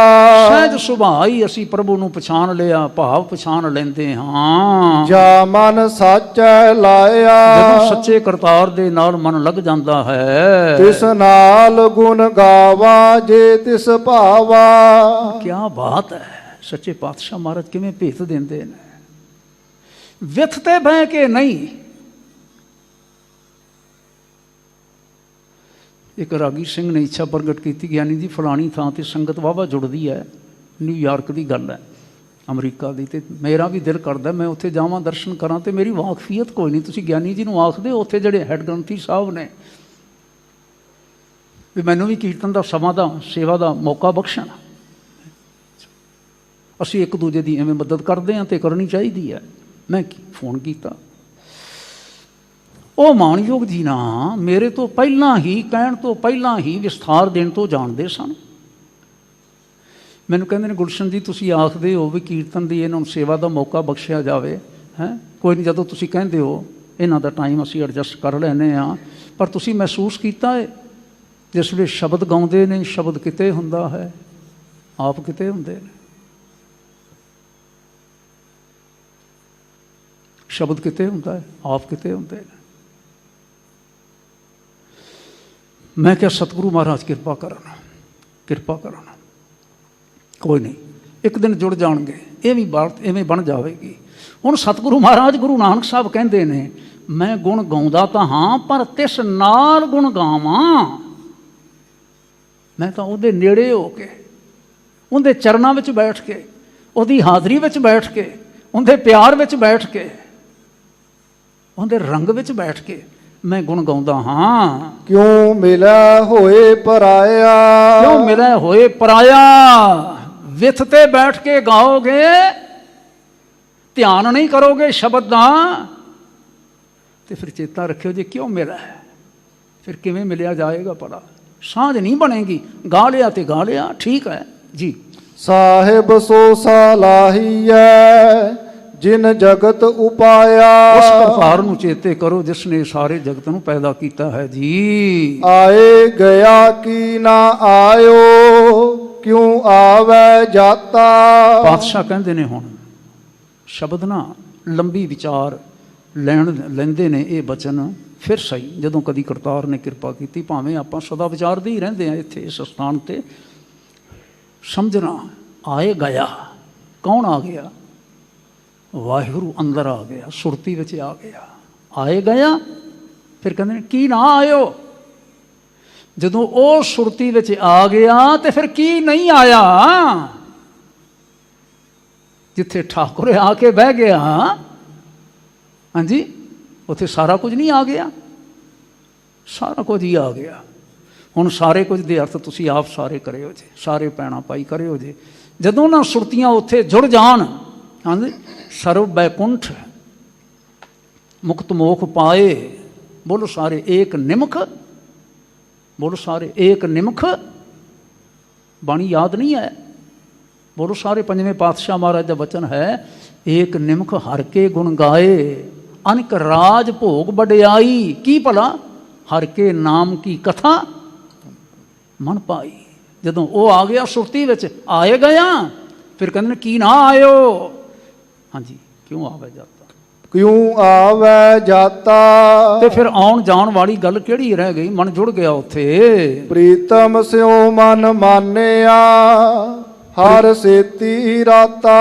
ਸਹਿਜ ਸੁਭਾਅ ਹੀ ਅਸੀਂ ਪ੍ਰਭੂ ਨੂੰ ਪਛਾਣ ਲਿਆ, ਭਾਵ ਪਛਾਣ ਲੈਂਦੇ ਹਾਂ। ਜਾ ਮਨ ਸਾਚੈ ਲਾਇਆ। ਜਦੋਂ ਸੱਚੇ ਕਰਤਾਰ ਦੇ ਨਾਲ ਮਨ ਲੱਗ ਜਾਂਦਾ ਹੈ, ਤਿਸ ਨਾਲ ਗੁਣ ਗਾਵਾ ਜੇ ਤਿਸ ਭਾਵਾ। ਕਿਆ ਬਾਤ ਹੈ! ਸੱਚੇ ਪਾਤਸ਼ਾਹ ਮਹਾਰਾਜ ਕਿਵੇਂ ਭੇਤ ਦਿੰਦੇ ਨੇ। ਵਿਥ ਤੇ ਬਹਿ ਕੇ ਨਹੀਂ। ਇੱਕ ਰਾਗੀ ਸਿੰਘ ਨੇ ਇੱਛਾ ਪ੍ਰਗਟ ਕੀਤੀ, ਗਿਆਨੀ ਜੀ ਫਲਾਣੀ ਥਾਂ 'ਤੇ ਸੰਗਤ ਵਾਹਵਾ ਜੁੜਦੀ ਹੈ, ਨਿਊਯਾਰਕ ਦੀ ਗੱਲ ਹੈ, ਅਮਰੀਕਾ ਦੀ, ਅਤੇ ਮੇਰਾ ਵੀ ਦਿਲ ਕਰਦਾ ਮੈਂ ਉੱਥੇ ਜਾਵਾਂ, ਦਰਸ਼ਨ ਕਰਾਂ, ਅਤੇ ਮੇਰੀ ਵਾਕਫੀਅਤ ਕੋਈ ਨਹੀਂ। ਤੁਸੀਂ ਗਿਆਨੀ ਜੀ ਨੂੰ ਆਖਦੇ ਉੱਥੇ ਜਿਹੜੇ ਹੈੱਡ ਗ੍ਰੰਥੀ ਸਾਹਿਬ ਨੇ ਵੀ ਮੈਨੂੰ ਵੀ ਕੀਰਤਨ ਦਾ ਸਮਾਂ ਦਾ ਸੇਵਾ ਦਾ ਮੌਕਾ ਬਖਸ਼ਣ। ਅਸੀਂ ਇੱਕ ਦੂਜੇ ਦੀ ਐਵੇਂ ਮਦਦ ਕਰਦੇ ਹਾਂ ਅਤੇ ਕਰਨੀ ਚਾਹੀਦੀ ਹੈ। ਮੈਂ ਫੋਨ ਕੀਤਾ, ਉਹ ਮਾਣਯੋਗ ਜੀ ਨਾ ਮੇਰੇ ਤੋਂ ਪਹਿਲਾਂ ਹੀ, ਕਹਿਣ ਤੋਂ ਪਹਿਲਾਂ ਹੀ ਵਿਸਥਾਰ ਦੇਣ ਤੋਂ ਜਾਣਦੇ ਸਨ। ਮੈਨੂੰ ਕਹਿੰਦੇ ਨੇ ਗੁਲਸ਼ਨ ਜੀ ਤੁਸੀਂ ਆਖਦੇ ਹੋ ਵੀ ਕੀਰਤਨ ਦੀ ਇਹਨਾਂ ਨੂੰ ਸੇਵਾ ਦਾ ਮੌਕਾ ਬਖਸ਼ਿਆ ਜਾਵੇ, ਹੈ ਕੋਈ ਨਹੀਂ, ਜਦੋਂ ਤੁਸੀਂ ਕਹਿੰਦੇ ਹੋ ਇਹਨਾਂ ਦਾ ਟਾਈਮ ਅਸੀਂ ਐਡਜਸਟ ਕਰ ਲੈਂਦੇ ਹਾਂ। ਪਰ ਤੁਸੀਂ ਮਹਿਸੂਸ ਕੀਤਾ ਹੈ ਜਿਸ ਵੇਲੇ ਸ਼ਬਦ ਗਾਉਂਦੇ ਨੇ, ਸ਼ਬਦ ਕਿਤੇ ਹੁੰਦਾ ਹੈ, ਆਪ ਕਿਤੇ ਹੁੰਦੇ ਨੇ। ਸ਼ਬਦ ਕਿਤੇ ਹੁੰਦਾ ਹੈ, ਆਪ ਕਿਤੇ ਹੁੰਦੇ ਨੇ। ਮੈਂ ਕਿਹਾ ਸਤਿਗੁਰੂ ਮਹਾਰਾਜ ਕਿਰਪਾ ਕਰਨ, ਕਿਰਪਾ ਕਰਨ। ਕੋਈ ਨਹੀਂ, ਇੱਕ ਦਿਨ ਜੁੜ ਜਾਣਗੇ, ਇਹ ਵੀ ਬਾਤ ਐਵੇਂ ਬਣ ਜਾਵੇਗੀ। ਹੁਣ ਸਤਿਗੁਰੂ ਮਹਾਰਾਜ ਗੁਰੂ ਨਾਨਕ ਸਾਹਿਬ ਕਹਿੰਦੇ ਨੇ ਮੈਂ ਗੁਣ ਗਾਉਂਦਾ ਤਾਂ ਹਾਂ, ਪਰ ਤਿਸ ਨਾਲ ਗੁਣ ਗਾਵਾਂ। ਮੈਂ ਤਾਂ ਉਹਦੇ ਨੇੜੇ ਹੋ ਕੇ, ਉਹਦੇ ਚਰਨਾਂ ਵਿੱਚ ਬੈਠ ਕੇ, ਉਹਦੀ ਹਾਜ਼ਰੀ ਵਿੱਚ ਬੈਠ ਕੇ, ਉਹਦੇ ਪਿਆਰ ਵਿੱਚ ਬੈਠ ਕੇ, ਉਹਦੇ ਰੰਗ ਵਿੱਚ ਬੈਠ ਕੇ ਮੈਂ ਗੁਣ ਗਾਉਂਦਾ ਹਾਂ। ਕਿਉਂ ਮਿਲਿਆ ਹੋਏ ਪਰਾਇਆ, ਕਿਉਂ ਮਿਲਿਆ ਹੋਏ ਪਰਾਇਆ। ਵਿਥ ਤੇ ਬੈਠ ਕੇ ਗਾਓਗੇ, ਧਿਆਨ ਨਹੀਂ ਕਰੋਗੇ ਸ਼ਬਦ ਦਾ, ਤੇ ਫਿਰ ਚੇਤਾ ਰੱਖਿਓ ਜੇ ਕਿਉਂ ਮਿਲਿਆ, ਫਿਰ ਕਿਵੇਂ ਮਿਲਿਆ ਜਾਏਗਾ ਭਲਾ। ਸਾਂਝ ਨਹੀਂ ਬਣੇਗੀ। ਗਾ ਲਿਆ ਤੇ ਗਾ ਲਿਆ, ਠੀਕ ਹੈ ਜੀ। ਸਾਹਿਬ ਸੋ ਸਲਾਹੀਐ ਜਿਨ ਜਗਤ ਉਪਾਇਆ, ਉਸ ਕਰਤਾਰ ਨੂੰ ਚੇਤੇ ਕਰੋ ਜਿਸ ਨੇ ਸਾਰੇ ਜਗਤ ਨੂੰ ਪੈਦਾ ਕੀਤਾ ਹੈ ਜੀ। ਆਏ ਗਿਆ ਕੀ ਨਾ ਆਇਓ, ਕਿਉਂ ਆਵੈ ਜਾਤਾ। ਪਾਤਸ਼ਾਹ ਕਹਿੰਦੇ ਨੇ ਹੁਣ ਸ਼ਬਦ ਨਾ ਲੰਬੀ ਵਿਚਾਰ ਲੈਂਦੇ ਨੇ ਇਹ ਬਚਨ ਫਿਰ ਸਹੀ ਜਦੋਂ ਕਦੀ ਕਰਤਾਰ ਨੇ ਕਿਰਪਾ ਕੀਤੀ। ਭਾਵੇਂ ਆਪਾਂ ਸਦਾ ਵਿਚਾਰਦੇ ਹੀ ਰਹਿੰਦੇ ਹਾਂ ਇੱਥੇ ਇਸ ਸਥਾਨ ਤੇ। ਸਮਝਣਾ ਆਏ ਗਿਆ, ਕੌਣ ਆ ਗਿਆ? ਵਾਹਿਗੁਰੂ ਅੰਦਰ ਆ ਗਿਆ, ਸੁਰਤੀ ਵਿੱਚ ਆ ਗਿਆ। ਆਏ ਗਿਆ, ਫਿਰ ਕਹਿੰਦੇ ਨੇ ਕੀ ਨਾ ਆਇਓ। ਜਦੋਂ ਉਹ ਸੁਰਤੀ ਵਿੱਚ ਆ ਗਿਆ ਤੇ ਫਿਰ ਕੀ ਨਹੀਂ ਆਇਆ। ਜਿੱਥੇ ਠਾਕੁਰ ਆ ਕੇ ਬਹਿ ਗਿਆ, ਹਾਂਜੀ, ਉੱਥੇ ਸਾਰਾ ਕੁਝ ਨਹੀਂ ਆ ਗਿਆ, ਸਾਰਾ ਕੁਝ ਹੀ ਆ ਗਿਆ। ਹੁਣ ਸਾਰੇ ਕੁਝ ਦੇ ਅਰਥ ਤੁਸੀਂ ਆਪ ਸਾਰੇ ਕਰਿਓ ਜੇ, ਸਾਰੇ ਪੈਣਾ ਪਾਈ ਕਰਿਓ ਜੇ। ਜਦੋਂ ਨਾ ਸੁਰਤੀਆਂ ਉੱਥੇ ਜੁੜ ਜਾਣ, ਹਾਂਜੀ, ਸਰਵ ਬੈਕੁੰਠ ਮੁਕਤ ਮੋਖ ਪਾਏ, ਬੋਲੋ ਸਾਰੇ ਏਕ ਨਿਮਖ, ਬੋਲੋ ਸਾਰੇ ਏਕ ਨਿਮਖ। ਬਾਣੀ ਯਾਦ ਨਹੀਂ ਹੈ, ਬੋਲੋ ਸਾਰੇ। ਪੰਜਵੇਂ ਪਾਤਸ਼ਾਹ ਮਹਾਰਾਜ ਦਾ ਵਚਨ ਹੈ, ਏਕ ਨਿਮਖ ਹਰ ਕੇ ਗੁਣ ਗਾਏ, ਅਨਕ ਰਾਜ ਭੋਗ ਵਡਿਆਈ। ਕੀ ਭਲਾ ਹਰ ਕੇ ਨਾਮ ਕੀ ਕਥਾ ਮਨ ਪਾਈ। ਜਦੋਂ ਉਹ ਆ ਗਿਆ ਸੁਰਤੀ ਵਿੱਚ, ਆਏ ਗਿਆ, ਫਿਰ ਕਹਿੰਦੇ ਨੇ ਕੀ ਨਾ ਆਇਓ। ਹਾਂਜੀ, ਕਿਉਂ ਆਵੇ ਜਾਤਾ, ਕਿਉਂ ਆਵੈ ਜਾਤਾ। ਤੇ ਫਿਰ ਆਉਣ ਜਾਣ ਵਾਲੀ ਗੱਲ ਕਿਹੜੀ ਰਹਿ ਗਈ? ਮਨ ਜੁੜ ਗਿਆ ਉੱਥੇ। ਪ੍ਰੀਤਮ ਸਿਉ ਮਨ ਮਾਨਿਆ, ਹਰ ਸੇਤੀ ਰਾਤਾ।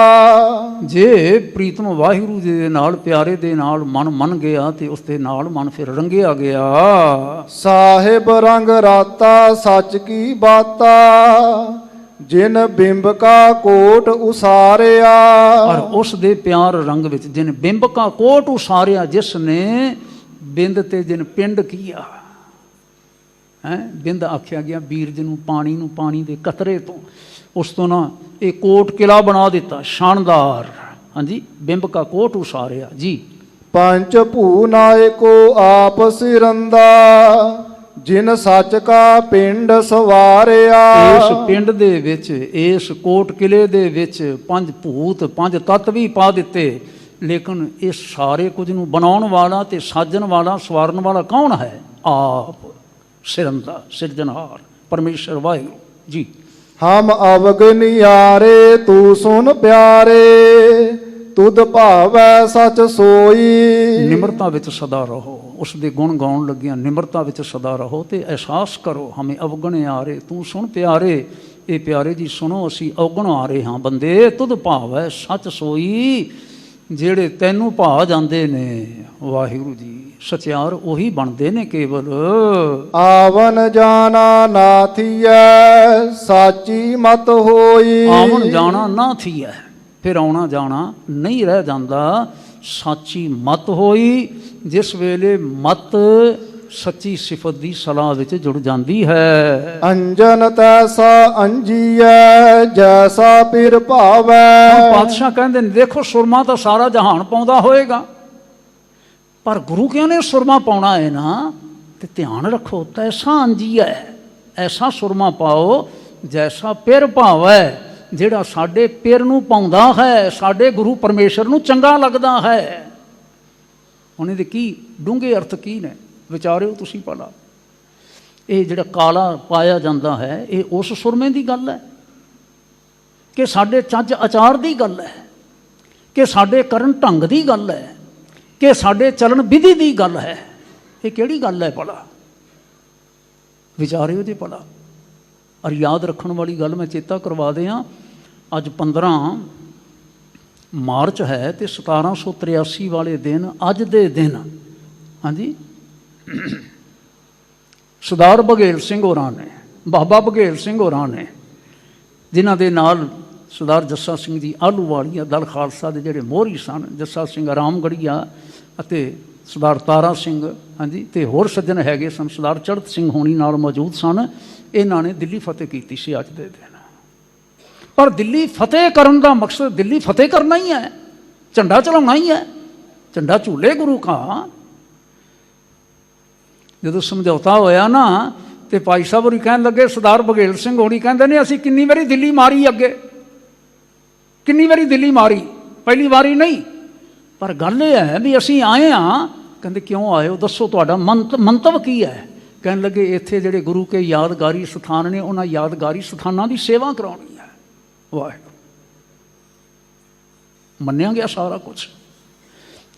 ਜੇ ਪ੍ਰੀਤਮ ਵਾਹਿਗੁਰੂ ਜੀ ਦੇ ਨਾਲ, ਪਿਆਰੇ ਦੇ ਨਾਲ ਮਨ ਮੰਨ ਗਿਆ ਤੇ ਉਸ ਦੇ ਨਾਲ ਮਨ ਫਿਰ ਰੰਗਿਆ ਗਿਆ। ਸਾਹਿਬ ਰੰਗ ਰਾਤਾ ਸੱਚ ਕੀ ਬਾਤਾ, ਜਿਨ ਬਿੰਬ ਕਾ ਕੋਟ ਉਸਾਰਿਆ। ਔਰ ਉਸ ਦੇ ਪਿਆਰ ਰੰਗ ਵਿੱਚ ਜਿਨ ਬਿੰਬ ਕਾ ਕੋਟ ਉਸਾਰਿਆ, ਜਿਸ ਨੇ ਬਿੰਦ ਤੇ ਜਿਨ ਪਿੰਡ ਕੀਆ ਹੈ। ਬਿੰਦ ਆਖਿਆ ਗਿਆ ਬੀਰਜ ਨੂੰ, ਪਾਣੀ ਨੂੰ, ਪਾਣੀ ਦੇ ਕਤਰੇ ਤੋਂ। ਉਸ ਤੋਂ ਨਾ ਇਹ ਕੋਟ ਕਿਲਾ ਬਣਾ ਦਿੱਤਾ ਸ਼ਾਨਦਾਰ। ਹਾਂਜੀ, ਬਿੰਬ ਕਾ ਕੋਟ ਉਸਾਰਿਆ ਜੀ। ਪੰਚ ਭੂ ਨਾਇਕੋ ਆਪ ਸਿਰੰਦਾ, ਜਿਨ ਸੱਚ ਕਾ ਪਿੰਡ ਸਵਾਰਿਆ। ਇਸ ਪਿੰਡ ਦੇ ਵਿੱਚ, ਇਸ ਕੋਟ ਕਿਲੇ ਦੇ ਵਿੱਚ ਪੰਜ ਭੂਤ, ਪੰਜ ਤੱਤ ਵੀ ਪਾ ਦਿੱਤੇ। ਲੇਕਿਨ ਇਸ ਸਾਰੇ ਕੁਝ ਨੂੰ ਬਣਾਉਣ ਵਾਲਾ ਤੇ ਸਾਜਣ ਵਾਲਾ, ਸਵਾਰਨ ਵਾਲਾ ਕੌਣ ਹੈ? ਆਪ ਸਿਰੰਦਾ, ਸਿਰਜਣਹਾਰ ਪਰਮੇਸ਼ਰ ਵਾਹਿਗੁਰੂ ਜੀ। ਹਮ ਅਵਗਨਿਆਰੇ ਤੂੰ ਸੁਨ ਪਿਆਰੇ, ਤੁਧ ਭਾਵੈ ਸਚ ਸੋਈ। ਨਿਮਰਤਾ ਵਿੱਚ ਸਦਾ ਰਹੋ। ਉਸ ਦੇ ਗੁਣ ਗਾਉਣ ਲੱਗਿਆਂ ਨਿਮਰਤਾ ਵਿੱਚ ਸਦਾ ਰਹੋ ਤੇ ਅਹਿਸਾਸ ਕਰੋ, ਹਮੇ ਅਵਗਣ ਆਰੇ ਤੂੰ ਸੁਣ ਪਿਆਰੇ। ਇਹ ਪਿਆਰੇ ਜੀ ਸੁਣੋ, ਅਸੀਂ ਅਵਗਣ ਆ ਰਹੇ ਹਾਂ ਬੰਦੇ। ਤੁਧ ਭਾਵੈ ਸੱਚ ਸੋਈ। ਜਿਹੜੇ ਤੈਨੂੰ ਭਾ ਜਾਂਦੇ ਨੇ ਵਾਹਿਗੁਰੂ ਜੀ, ਸਚਿਆਰ ਉਹੀ ਬਣਦੇ ਨੇ ਕੇਵਲ। ਆਵਨ ਜਾਣਾ ਨਾ ਥੀਐ, ਸਾਚੀ ਮਤ ਹੋਈ। ਆਵਣ ਜਾਣਾ ਨਾ ਥੀਐ, ਫਿਰ ਆਉਣਾ ਜਾਣਾ ਨਹੀਂ ਰਹਿ ਜਾਂਦਾ। ਸਾਚੀ ਮਤ ਹੋਈ, ਜਿਸ ਵੇਲੇ ਮਤ ਸੱਚੀ ਸਿਫਤ ਦੀ ਸਲਾਹ ਵਿੱਚ ਜੁੜ ਜਾਂਦੀ ਹੈ। ਅੰਜਨ ਤੈਸਾ ਅੰਜੀਐ, ਜੈਸਾ ਪਿਰ ਭਾਵੈ। ਪਾਤਸ਼ਾਹ ਕਹਿੰਦੇ ਨੇ ਦੇਖੋ, ਸੁਰਮਾ ਤਾਂ ਸਾਰਾ ਜਹਾਨ ਪਾਉਂਦਾ ਹੋਏਗਾ, ਪਰ ਗੁਰੂ ਕਿਉਂ ਨੇ ਸੁਰਮਾ ਪਾਉਣਾ ਹੈ ਨਾ, ਤੇ ਧਿਆਨ ਰੱਖੋ, ਤੈਸਾ ਅੰਜੀਐ, ਐਸਾ ਸੁਰਮਾ ਪਾਓ ਜੈਸਾ ਪਿਰ ਭਾਵੈ, ਜਿਹੜਾ ਸਾਡੇ ਪਿਰ ਨੂੰ ਪਾਉਂਦਾ ਹੈ, ਸਾਡੇ ਗੁਰੂ ਪਰਮੇਸ਼ਰ ਨੂੰ ਚੰਗਾ ਲੱਗਦਾ ਹੈ। ਹੁਣ ਇਹਦੇ ਕੀ ਡੂੰਘੇ ਅਰਥ ਕੀ ਨੇ, ਵਿਚਾਰਿਓ ਤੁਸੀਂ ਭਲਾ। ਇਹ ਜਿਹੜਾ ਕਾਲਾ ਪਾਇਆ ਜਾਂਦਾ ਹੈ, ਇਹ ਉਸ ਸੁਰਮੇ ਦੀ ਗੱਲ ਹੈ ਕਿ ਸਾਡੇ ਚੱਜ ਆਚਾਰ ਦੀ ਗੱਲ ਹੈ, ਕਿ ਸਾਡੇ ਕਰਨ ਢੰਗ ਦੀ ਗੱਲ ਹੈ, ਕਿ ਸਾਡੇ ਚਲਣ ਵਿਧੀ ਦੀ ਗੱਲ ਹੈ? ਇਹ ਕਿਹੜੀ ਗੱਲ ਹੈ ਭਲਾ? ਵਿਚਾਰਿਓ ਜੇ ਭਲਾ। ਔਰ ਯਾਦ ਰੱਖਣ ਵਾਲੀ ਗੱਲ ਮੈਂ ਚੇਤਾ ਕਰਵਾ ਦਿਆਂ, ਅੱਜ 15 ਮਾਰਚ ਹੈ ਤੇ 1783 ਵਾਲੇ ਦਿਨ, ਅੱਜ ਦੇ ਦਿਨ, ਹਾਂਜੀ, ਸਰਦਾਰ ਬਘੇਲ ਸਿੰਘ ਹੋਰਾਂ ਨੇ, ਬਾਬਾ ਬਘੇਲ ਸਿੰਘ ਹੋਰਾਂ ਨੇ, ਜਿਨ੍ਹਾਂ ਦੇ ਨਾਲ ਸਰਦਾਰ ਜੱਸਾ ਸਿੰਘ ਜੀ ਆਹਲੂਵਾਲੀਆ, ਦਲ ਖਾਲਸਾ ਦੇ ਜਿਹੜੇ ਮੋਹਰੀ ਸਨ, ਜੱਸਾ ਸਿੰਘ ਰਾਮਗੜੀਆ ਅਤੇ ਸਰਦਾਰ ਤਾਰਾ ਸਿੰਘ, ਹਾਂਜੀ, ਤੇ ਹੋਰ ਸੱਜਣ ਹੈਗੇ ਸਨ, ਸਰਦਾਰ ਚੜ੍ਹਤ ਸਿੰਘ ਹੋਣੀ ਨਾਲ ਮੌਜੂਦ ਸਨ। ਇਹਨਾਂ ਨੇ ਦਿੱਲੀ ਫਤਿਹ ਕੀਤੀ ਸੀ ਅੱਜ ਦੇ ਦਿਨ। ਪਰ ਦਿੱਲੀ ਫਤਿਹ ਕਰਨ ਦਾ ਮਕਸਦ ਦਿੱਲੀ ਫਤਿਹ ਕਰਨਾ ਹੀ ਹੈ, ਝੰਡਾ ਚਲਾਉਣਾ ਹੀ ਹੈ, ਝੰਡਾ ਝੂਲੇ ਗੁਰੂ ਕਾ। ਜਦੋਂ ਸਮਝੌਤਾ ਹੋਇਆ ਨਾ ਤੇ ਭਾਈ ਸਾਹਿਬ ਹੋਰੀ ਕਹਿਣ ਲੱਗੇ, ਸਰਦਾਰ ਬਘੇਲ ਸਿੰਘ ਹੋਣੀ ਕਹਿੰਦੇ ਨੇ, ਅਸੀਂ ਕਿੰਨੀ ਵਾਰੀ ਦਿੱਲੀ ਮਾਰੀ, ਅੱਗੇ ਕਿੰਨੀ ਵਾਰੀ ਦਿੱਲੀ ਮਾਰੀ, ਪਹਿਲੀ ਵਾਰੀ ਨਹੀਂ। ਪਰ ਗੱਲ ਇਹ ਹੈ ਵੀ ਅਸੀਂ ਆਏ ਹਾਂ। ਕਹਿੰਦੇ ਕਿਉਂ ਆਏ ਹੋ, ਦੱਸੋ ਤੁਹਾਡਾ ਮੰਤਵ ਕੀ ਹੈ। ਕਹਿਣ ਲੱਗੇ ਇੱਥੇ ਜਿਹੜੇ ਗੁਰੂ ਕੇ ਯਾਦਗਾਰੀ ਸਥਾਨ ਨੇ, ਉਹਨਾਂ ਯਾਦਗਾਰੀ ਸਥਾਨਾਂ ਦੀ ਸੇਵਾ ਕਰਾਉਣੀ ਹੈ। ਵਾਹਿਗੁਰੂ, ਮੰਨਿਆ ਗਿਆ ਸਾਰਾ ਕੁਛ।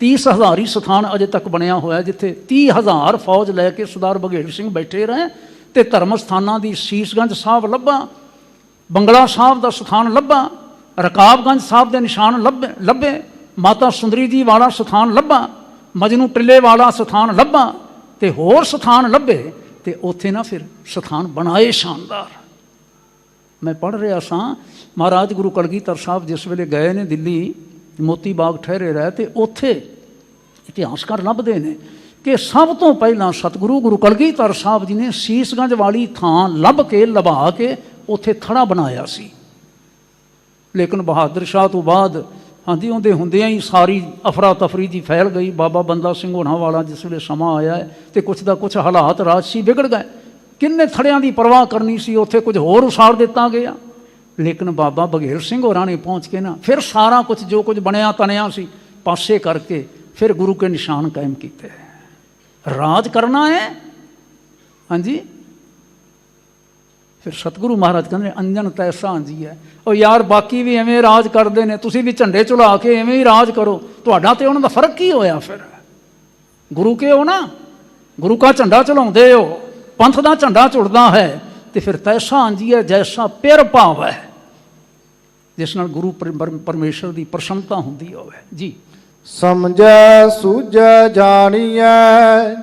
30,000 ਹੀ ਸਥਾਨ ਅਜੇ ਤੱਕ ਬਣਿਆ ਹੋਇਆ, ਜਿੱਥੇ 30,000 ਫੌਜ ਲੈ ਕੇ ਸਰਦਾਰ ਬਘੇਲ ਸਿੰਘ ਬੈਠੇ ਰਹੇ। ਤੇ ਧਰਮ ਸਥਾਨਾਂ ਦੀ ਸੀਸਗੰਜ ਸਾਹਿਬ ਲੱਭਾ, ਬੰਗਲਾ ਸਾਹਿਬ ਦਾ ਸਥਾਨ ਲੱਭਾ, ਰਕਾਬਗੰਜ ਸਾਹਿਬ ਦੇ ਨਿਸ਼ਾਨ ਲੱਭੇ, ਮਾਤਾ ਸੁੰਦਰੀ ਜੀ ਵਾਲਾ ਸਥਾਨ ਲੱਭਾ, ਮਜਨੂ ਟਿੱਲੇ ਵਾਲਾ ਸਥਾਨ ਲੱਭਾ, ਤੇ ਹੋਰ ਸਥਾਨ ਲੱਭੇ। ਤੇ ਉੱਥੇ ਨਾ ਫਿਰ ਸਥਾਨ ਬਣਾਏ ਸ਼ਾਨਦਾਰ। ਮੈਂ ਪੜ੍ਹ ਰਿਹਾ ਸਾਂ, ਮਹਾਰਾਜ ਗੁਰੂ ਕਲਗੀਧਰ ਸਾਹਿਬ ਜਿਸ ਵੇਲੇ ਗਏ ਨੇ ਦਿੱਲੀ, ਮੋਤੀ ਬਾਗ ਠਹਿਰੇ ਰਹੇ, ਤੇ ਉੱਥੇ ਇਤਿਹਾਸਕਾਰ ਲੱਭਦੇ ਨੇ ਕਿ ਸਭ ਤੋਂ ਪਹਿਲਾਂ ਸਤਿਗੁਰੂ ਗੁਰੂ ਕਲਗੀਧਰ ਸਾਹਿਬ ਜੀ ਨੇ ਸੀਸਗੰਜ ਵਾਲੀ ਥਾਂ ਲੱਭ ਕੇ ਲਭਾ ਕੇ ਉੱਥੇ ਥੜਾ ਬਣਾਇਆ ਸੀ। ਲੇਕਿਨ ਬਹਾਦਰ ਸ਼ਾਹ ਤੋਂ ਬਾਅਦ, ਹਾਂਜੀ, ਉਹਦੇ ਹੁੰਦਿਆਂ ਹੀ ਸਾਰੀ ਅਫਰਾ ਤਫਰੀ ਜੀ ਫੈਲ ਗਈ। ਬਾਬਾ ਬੰਦਾ ਸਿੰਘ ਹੋਣਾ ਵਾਲਾ ਜਿਸ ਵੇਲੇ ਸਮਾਂ ਆਇਆ ਹੈ, ਤੇ ਕੁਛ ਦਾ ਕੁਛ ਹਾਲਾਤ ਰਾਜਸੀ ਵਿਗੜ ਗਏ। ਕਿੰਨੇ ਥੜਿਆਂ ਦੀ ਪਰਵਾਹ ਕਰਨੀ ਸੀ, ਉੱਥੇ ਕੁਝ ਹੋਰ ਉਸਾਰ ਦਿੱਤਾ ਗਿਆ। ਲੇਕਿਨ ਬਾਬਾ ਬਘੇਲ ਸਿੰਘ ਹੋਰਾਂ ਨੇ ਪਹੁੰਚ ਕੇ ਨਾ ਫਿਰ ਸਾਰਾ ਕੁਝ ਜੋ ਕੁਝ ਬਣਿਆ ਤਣਿਆ ਸੀ ਪਾਸੇ ਕਰਕੇ ਫਿਰ ਗੁਰੂ ਕੇ ਨਿਸ਼ਾਨ ਕਾਇਮ ਕੀਤੇ। ਰਾਜ ਕਰਨਾ ਹੈ, ਹਾਂਜੀ। ਫਿਰ ਸਤਿਗੁਰੂ ਮਹਾਰਾਜ ਕਹਿੰਦੇ ਅੰਜਨ ਤੈਸਾ ਅੰਜੀ ਹੈ। ਉਹ ਯਾਰ ਬਾਕੀ ਵੀ ਐਵੇਂ ਰਾਜ ਕਰਦੇ ਨੇ, ਤੁਸੀਂ ਵੀ ਝੰਡੇ ਝੁਲਾ ਕੇ ਐਵੇਂ ਹੀ ਰਾਜ ਕਰੋ। ਤੁਹਾਡਾ ਤੇ ਉਹਨਾਂ ਦਾ ਫਰਕ ਕੀ ਹੋਇਆ? ਫਿਰ ਗੁਰੂ ਕੇ ਹੋ ਨਾ, ਗੁਰੂ ਕਾ ਝੰਡਾ ਚਲਾਉਂਦੇ ਹੋ, ਪੰਥ ਦਾ ਝੰਡਾ ਝੁਲਦਾ ਹੈ। ਤੇ ਫਿਰ ਤੈਸਾ ਅੰਜੀ ਹੈ ਜੈਸਾ ਪਿਰ ਭਾਵ ਹੈ, ਜਿਸ ਨਾਲ ਗੁਰੂ ਪਰਮੇਸ਼ਰ ਦੀ ਪ੍ਰਸੰਨਤਾ ਹੁੰਦੀ ਹੋਵੇ ਜੀ। ਸਮਝੈ ਸੂਝੈ ਜਾਣੀਐ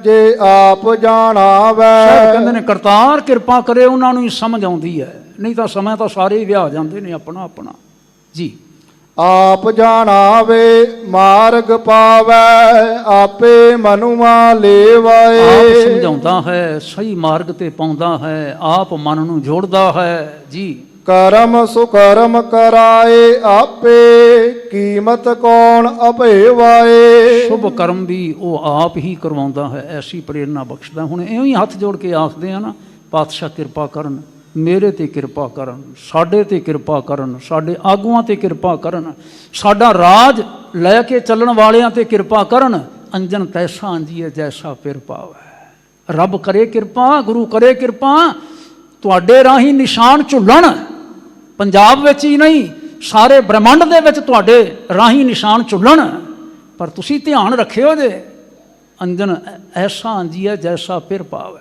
ਜੇ ਆਪ ਜਾਣਾਵੈ। ਕਹਿੰਦੇ ਨੇ ਕਰਤਾਰ ਕਿਰਪਾ ਕਰੇ, ਉਹਨਾਂ ਨੂੰ ਹੀ ਸਮਝ ਆਉਂਦੀ ਹੈ, ਨਹੀਂ ਤਾਂ ਸਮਾਂ ਤਾਂ ਸਾਰੇ ਹੀ ਵਿਆਹ ਜਾਂਦੇ ਨੇ ਆਪਣਾ ਆਪਣਾ ਜੀ। ਆਪ ਜਾਣਾਵੇ ਮਾਰਗ ਪਾਵੈ ਆਪੇ ਮਨੁਆ ਲੇਵਾਏ। ਆਪ ਸਮਝਾਉਂਦਾ ਹੈ, ਸਹੀ ਮਾਰਗ ਤੇ ਪਾਉਂਦਾ ਹੈ, ਆਪ ਮਨ ਨੂੰ ਜੋੜਦਾ ਹੈ ਜੀ। ਕਰਮ ਸੁਕਰਮ ਕਰਾਏ ਆਪੇ ਕੀਮਤ ਕੌਣ ਅਭੇਵਾਏ। ਸ਼ੁਭ ਕਰਮ ਵੀ ਉਹ ਆਪ ਹੀ ਕਰਵਾਉਂਦਾ ਹੈ, ਐਸੀ ਪ੍ਰੇਰਨਾ ਬਖਸ਼ਦਾ। ਹੁਣ ਇਉਂ ਹੀ ਹੱਥ ਜੋੜ ਕੇ ਆਖਦੇ ਆ ਨਾ, ਪਾਤਸ਼ਾਹ ਕਿਰਪਾ ਕਰਨ, ਮੇਰੇ ਤੇ ਕਿਰਪਾ ਕਰਨ, ਸਾਡੇ ਤੇ ਕਿਰਪਾ ਕਰਨ, ਸਾਡੇ ਆਗੂਆਂ ਤੇ ਕਿਰਪਾ ਕਰਨ, ਸਾਡਾ ਰਾਜ ਲੈ ਕੇ ਚੱਲਣ ਵਾਲਿਆਂ ਤੇ ਕਿਰਪਾ ਕਰਨ। ਅੰਜਨ ਤੈਸਾ ਅੰਜੀਏ ਜੈਸਾ ਪਿਰ ਪਾਵੈ। ਰੱਬ ਕਰੇ ਕਿਰਪਾ, ਗੁਰੂ ਕਰੇ ਕਿਰਪਾ, ਤੁਹਾਡੇ ਰਾਹੀਂ ਨਿਸ਼ਾਨ ਝੁੱਲਣ। ਪੰਜਾਬ ਵਿੱਚ ਹੀ ਨਹੀਂ, ਸਾਰੇ ਬ੍ਰਹਮੰਡ ਦੇ ਵਿੱਚ ਤੁਹਾਡੇ ਰਾਹੀਂ ਨਿਸ਼ਾਨ ਝੁੱਲਣ। ਪਰ ਤੁਸੀਂ ਧਿਆਨ ਰੱਖਿਓ ਜੇ, ਅੰਜਨ ਐਸਾ ਅੰਜੀਏ ਜੈਸਾ ਪਿਰ ਪਾਵੈ।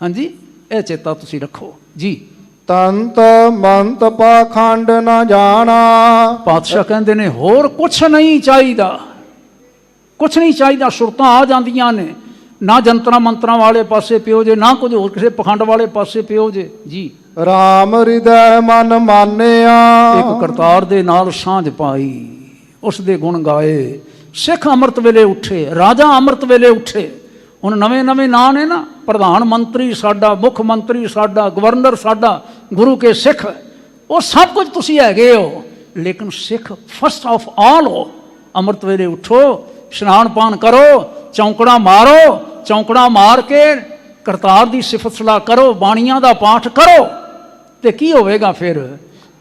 ਹਾਂਜੀ, ਇਹ ਚੇਤਾ ਤੁਸੀਂ ਰੱਖੋ ਜੀ। ਤੰਤ ਮੰਤ ਪਾਖੰਡ ਨਾ ਜਾਣਾ। ਪਾਤਸ਼ਾਹ ਕਹਿੰਦੇ ਨੇ ਹੋਰ ਕੁਛ ਨਹੀਂ ਚਾਹੀਦਾ, ਕੁਛ ਨਹੀਂ ਚਾਹੀਦਾ। ਸੁਰਤਾਂ ਆ ਜਾਂਦੀਆਂ ਨੇ, ਨਾ ਜੰਤਰਾਂ ਮੰਤਰਾਂ ਵਾਲੇ ਪਾਸੇ ਪਿਓ ਜੇ, ਨਾ ਕੁਝ ਹੋਰ ਕਿਸੇ ਪਖੰਡ ਵਾਲੇ ਪਾਸੇ ਪਿਓ ਜੇ ਜੀ। ਰਾਮ ਹਿਰਦੈ ਮਨ ਮਾਨਿਆ। ਇੱਕ ਕਰਤਾਰ ਦੇ ਨਾਲ ਸਾਂਝ ਪਾਈ, ਉਸ ਦੇ ਗੁਣ ਗਾਏ। ਸਿੱਖ ਅੰਮ੍ਰਿਤ ਵੇਲੇ ਉੱਠੇ, ਰਾਜਾ ਅੰਮ੍ਰਿਤ ਵੇਲੇ ਉੱਠੇ। ਹੁਣ ਨਵੇਂ ਨਵੇਂ ਨਾਂ ਨੇ ਨਾ, ਪ੍ਰਧਾਨ ਮੰਤਰੀ ਸਾਡਾ, ਮੁੱਖ ਮੰਤਰੀ ਸਾਡਾ, ਗਵਰਨਰ ਸਾਡਾ, ਗੁਰੂ ਕੇ ਸਿੱਖ, ਉਹ ਸਭ ਕੁਝ ਤੁਸੀਂ ਹੈਗੇ ਹੋ। ਲੇਕਿਨ ਸਿੱਖ ਫਸਟ ਆਫ ਆਲ ਹੋ। ਅੰਮ੍ਰਿਤ ਵੇਲੇ ਉੱਠੋ, ਇਸ਼ਨਾਨ ਪਾਨ ਕਰੋ, ਚੌਂਕੜਾ ਮਾਰੋ, ਚੌਂਕੜਾ ਮਾਰ ਕੇ ਕਰਤਾਰ ਦੀ ਸਿਫਤ ਸਲਾਹ ਕਰੋ, ਬਾਣੀਆਂ ਦਾ ਪਾਠ ਕਰੋ। ਤੇ ਕੀ ਹੋਵੇਗਾ ਫਿਰ?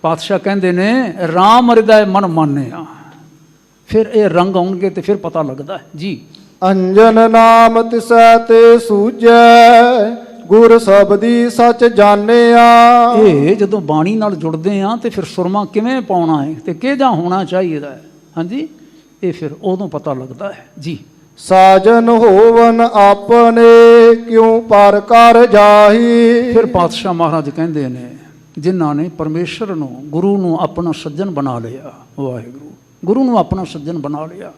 ਪਾਤਸ਼ਾਹ ਕਹਿੰਦੇ ਨੇ ਰਾਮ ਹਿਰਦੈ ਮਨ ਮਾਨਿਆ। ਫਿਰ ਇਹ ਰੰਗ ਆਉਣਗੇ ਤੇ ਫਿਰ ਪਤਾ ਲੱਗਦਾ ਜੀ। ਅੰਜਨ ਨਾਮ ਤਿਸੈ ਤੇ ਸੂਝੈ ਗੁਰ ਸਬਦੀ ਸੱਚ ਜਾਣਿਆ। ਇਹ ਜਦੋਂ ਬਾਣੀ ਨਾਲ ਜੁੜਦੇ ਆ ਤੇ ਫਿਰ ਸੁਰਮਾ ਕਿਵੇਂ ਪਾਉਣਾ ਹੈ ਤੇ ਕਿਹਦਾ ਹੋਣਾ ਚਾਹੀਦਾ ਹੈ, ਹਾਂਜੀ, ਇਹ ਫਿਰ ਉਦੋਂ ਪਤਾ ਲੱਗਦਾ ਹੈ ਜੀ। ਸਾਜਨ ਹੋਵਨ ਆਪਣੇ ਕਿਉਂ ਪਰ ਕਰ ਜਾਹੀ। ਫਿਰ ਪਾਤਸ਼ਾਹ ਮਹਾਰਾਜ ਕਹਿੰਦੇ ਨੇ ਜਿਨ੍ਹਾਂ ਨੇ ਪਰਮੇਸ਼ਰ ਨੂੰ, ਗੁਰੂ ਨੂੰ ਆਪਣਾ ਸੱਜਣ ਬਣਾ ਲਿਆ, ਵਾਹਿਗੁਰੂ ਗੁਰੂ ਨੂੰ ਆਪਣਾ ਸੱਜਣ ਬਣਾ ਲਿਆ,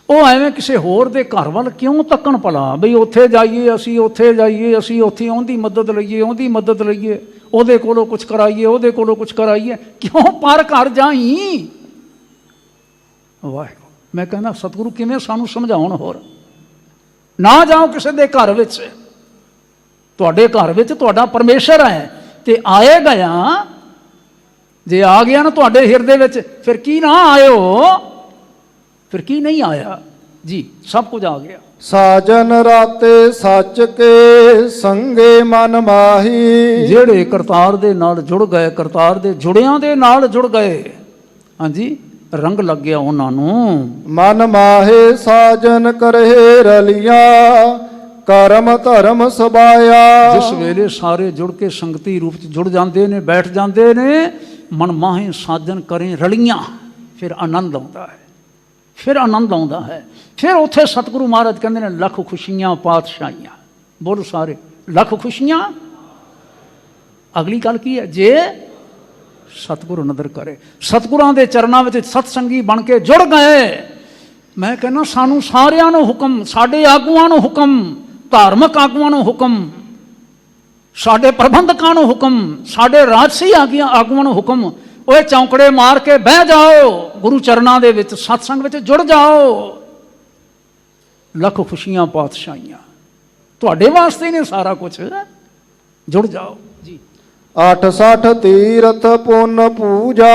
ਉਹ ਐਵੇਂ ਕਿਸੇ ਹੋਰ ਦੇ ਘਰ ਵੱਲ ਕਿਉਂ ਤੱਕਣ ਭਲਾ? ਬਈ ਉੱਥੇ ਜਾਈਏ ਅਸੀਂ, ਉੱਥੇ ਜਾਈਏ ਅਸੀਂ, ਉੱਥੇ ਉਹਦੀ ਮਦਦ ਲਈਏ, ਉਹਦੀ ਮਦਦ ਲਈਏ, ਉਹਦੇ ਕੋਲੋਂ ਕੁਛ ਕਰਾਈਏ, ਉਹਦੇ ਕੋਲੋਂ ਕੁਛ ਕਰਾਈਏ। ਕਿਉਂ ਪਰ ਘਰ ਜਾਈ? ਵਾਹਿਗੁਰੂ, ਮੈਂ ਕਹਿੰਦਾ ਸਤਿਗੁਰੂ ਕਿਵੇਂ ਸਾਨੂੰ ਸਮਝਾਉਣ ਹੋਰ ਨਾ ਜਾਓ ਕਿਸੇ ਦੇ ਘਰ ਵਿੱਚ। ਤੁਹਾਡੇ ਘਰ ਵਿੱਚ ਤੁਹਾਡਾ ਪਰਮੇਸ਼ਰ ਹੈ ਤੇ ਆਏਗਾ ਆ। ਜੇ ਆ ਗਿਆ ਨਾ ਤੁਹਾਡੇ ਹਿਰਦੇ ਵਿੱਚ, ਫਿਰ ਕੀ ਨਾ ਆਇਓ, ਫਿਰ ਕੀ ਨਹੀਂ ਆਇਆ ਜੀ, ਸਭ ਕੁਝ ਆ ਗਿਆ। ਸਾਜਨ ਰਾਤੇ ਸੱਚ ਕੇ ਸੰਗੇ ਮਨ ਮਾਹੀ। ਜਿਹੜੇ ਕਰਤਾਰ ਦੇ ਨਾਲ ਜੁੜ ਗਏ, ਕਰਤਾਰ ਦੇ ਜੁੜਿਆਂ ਦੇ ਨਾਲ ਜੁੜ ਗਏ, ਹਾਂਜੀ, ਰੰਗ ਲੱਗ ਗਿਆ ਉਹਨਾਂ ਨੂੰ। ਮਨ ਮਾਹੇ ਸਾਜਨ ਕਰੇ ਰਲੀਆਂ ਕਰਮ ਧਰਮ ਸਬਾਇਆ। ਜਿਸ ਵੇਲੇ ਸਾਰੇ ਜੁੜ ਕੇ ਸੰਗਤੀ ਰੂਪ ਚ ਜੁੜ ਜਾਂਦੇ ਨੇ, ਬੈਠ ਜਾਂਦੇ ਨੇ, ਮਨ ਮਾਹੇ ਸਾਜਨ ਕਰੇ ਰਲੀਆਂ, ਫਿਰ ਆਨੰਦ ਆਉਂਦਾ ਹੈ, ਫਿਰ ਆਨੰਦ ਆਉਂਦਾ ਹੈ। ਫਿਰ ਉੱਥੇ ਸਤਿਗੁਰੂ ਮਹਾਰਾਜ ਕਹਿੰਦੇ ਨੇ ਲੱਖ ਖੁਸ਼ੀਆਂ ਪਾਤਸ਼ਾਹੀਆਂ। ਬੋਲੋ ਸਾਰੇ, ਲੱਖ ਖੁਸ਼ੀਆਂ। ਅਗਲੀ ਗੱਲ ਕੀ ਹੈ? ਜੇ ਸਤਿਗੁਰੂ ਨਦਰ ਕਰੇ, ਸਤਿਗੁਰਾਂ ਦੇ ਚਰਨਾਂ ਵਿੱਚ ਸਤਸੰਗੀ ਬਣ ਕੇ ਜੁੜ ਗਏ। ਮੈਂ ਕਹਿੰਦਾ ਸਾਨੂੰ ਸਾਰਿਆਂ ਨੂੰ ਹੁਕਮ, ਸਾਡੇ ਆਗੂਆਂ ਨੂੰ ਹੁਕਮ, ਧਾਰਮਿਕ ਆਗੂਆਂ ਨੂੰ ਹੁਕਮ, ਸਾਡੇ ਪ੍ਰਬੰਧਕਾਂ ਨੂੰ ਹੁਕਮ, ਸਾਡੇ ਰਾਜਸੀ ਆਗੂਆਂ ਨੂੰ ਹੁਕਮ, ਓਏ ਚੌਂਕੜੇ ਮਾਰ ਕੇ ਬਹਿ ਜਾਓ, ਗੁਰੂ ਚਰਨਾਂ ਦੇ ਵਿੱਚ ਸਤਸੰਗ ਵਿੱਚ ਜੁੜ ਜਾਓ। ਲੱਖ ਖੁਸ਼ੀਆਂ ਪਾਤਸ਼ਾਹੀਆਂ ਤੁਹਾਡੇ ਵਾਸਤੇ ਨੇ, ਸਾਰਾ ਕੁਝ ਜੁੜ ਜਾਓ ਜੀ। 68 ਤੀਰਥ ਪੁੰਨ ਪੂਜਾ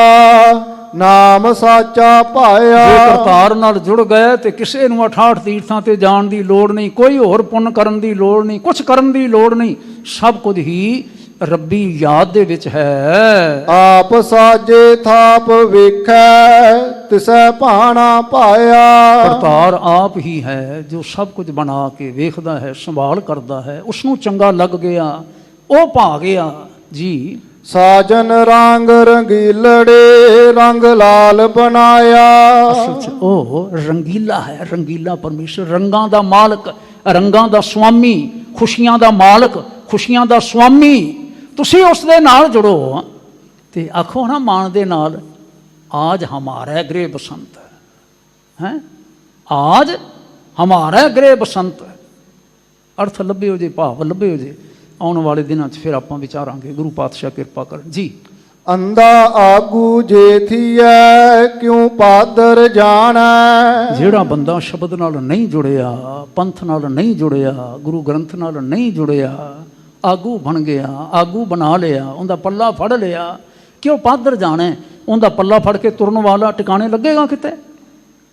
ਨਾਮ ਸਾਚਾ ਪਾਇਆ। ਜੇ ਕਰਤਾਰ ਨਾਲ ਜੁੜ ਗਏ ਤੇ ਕਿਸੇ ਨੂੰ 68 ਤੀਰਥਾਂ ਤੇ ਜਾਣ ਦੀ ਲੋੜ ਨਹੀਂ, ਕੋਈ ਹੋਰ ਪੁੰਨ ਕਰਨ ਦੀ ਲੋੜ ਨਹੀਂ, ਕੁਛ ਕਰਨ ਦੀ ਲੋੜ ਨਹੀਂ, ਸਭ ਕੁਝ ਹੀ ਰੱਬੀ ਯਾਦ ਦੇ ਵਿੱਚ ਹੈ। ਆਪ ਸਾਜੇ ਥਾਪ ਵੇਖੈ ਤਿਸੈ ਭਾਣਾ ਪਾਇਆ। ਕਰਤਾਰ ਆਪ ਹੀ ਹੈ ਜੋ ਸਭ ਕੁਝ ਬਣਾ ਕੇ ਵੇਖਦਾ ਹੈ, ਸੰਭਾਲ ਕਰਦਾ ਹੈ। ਉਸ ਨੂੰ ਚੰਗਾ ਲੱਗ ਗਿਆ, ਉਹ ਭਾ ਗਿਆ ਜੀ। ਸਾਜਨ ਰੰਗ ਰੰਗੀਲੜੇ ਰੰਗ ਲਾਲ ਬਣਾਇਆ। ਅਸਲ 'ਚ ਉਹ ਰੰਗੀਲਾ ਹੈ, ਰੰਗੀਲਾ ਪਰਮੇਸ਼ਰ, ਰੰਗਾਂ ਦਾ ਮਾਲਕ, ਰੰਗਾਂ ਦਾ ਸੁਆਮੀ, ਖੁਸ਼ੀਆਂ ਦਾ ਮਾਲਕ, ਖੁਸ਼ੀਆਂ ਦਾ ਸੁਆਮੀ। ਤੁਸੀਂ ਉਸ ਦੇ ਨਾਲ ਜੁੜੋ ਤੇ ਆਖੋ ਨਾ ਮਾਣ ਦੇ ਨਾਲ, ਆਜ ਹਮਾਰਾ ਗ੍ਰਹਿ ਬਸੰਤ ਹੈ, ਆਜ ਹਮਾਰਾ ਗ੍ਰਹਿ ਬਸੰਤ। ਅਰਥ ਲੱਭਿਓ ਜੇ, ਭਾਵ ਲੱਭਿਓ ਜੇ। ਆਉਣ ਵਾਲੇ ਦਿਨਾਂ 'ਚ ਫਿਰ ਆਪਾਂ ਵਿਚਾਰਾਂਗੇ। ਗੁਰੂ ਪਾਤਸ਼ਾਹ ਕਿਰਪਾ ਕਰਨ ਜੀ। ਅੰਦਾ ਆਗੂ ਜੇਥੀਐ ਕਿਉ ਪਾਦਰ ਜਾਣੈ। ਜਿਹੜਾ ਬੰਦਾ ਸ਼ਬਦ ਨਾਲ ਨਹੀਂ ਜੁੜਿਆ, ਪੰਥ ਨਾਲ ਨਹੀਂ ਜੁੜਿਆ, ਗੁਰੂ ਗ੍ਰੰਥ ਨਾਲ ਨਹੀਂ ਜੁੜਿਆ, ਆਗੂ ਬਣ ਗਿਆ, ਆਗੂ ਬਣਾ ਲਿਆ, ਉਹਦਾ ਪੱਲਾ ਫੜ ਲਿਆ, ਕਿਉਂ ਪਾਦਰ ਜਾਣੈ। ਉਹਦਾ ਪੱਲਾ ਫੜ ਕੇ ਤੁਰਨ ਵਾਲਾ ਟਿਕਾਣੇ ਲੱਗੇਗਾ ਕਿਤੇ,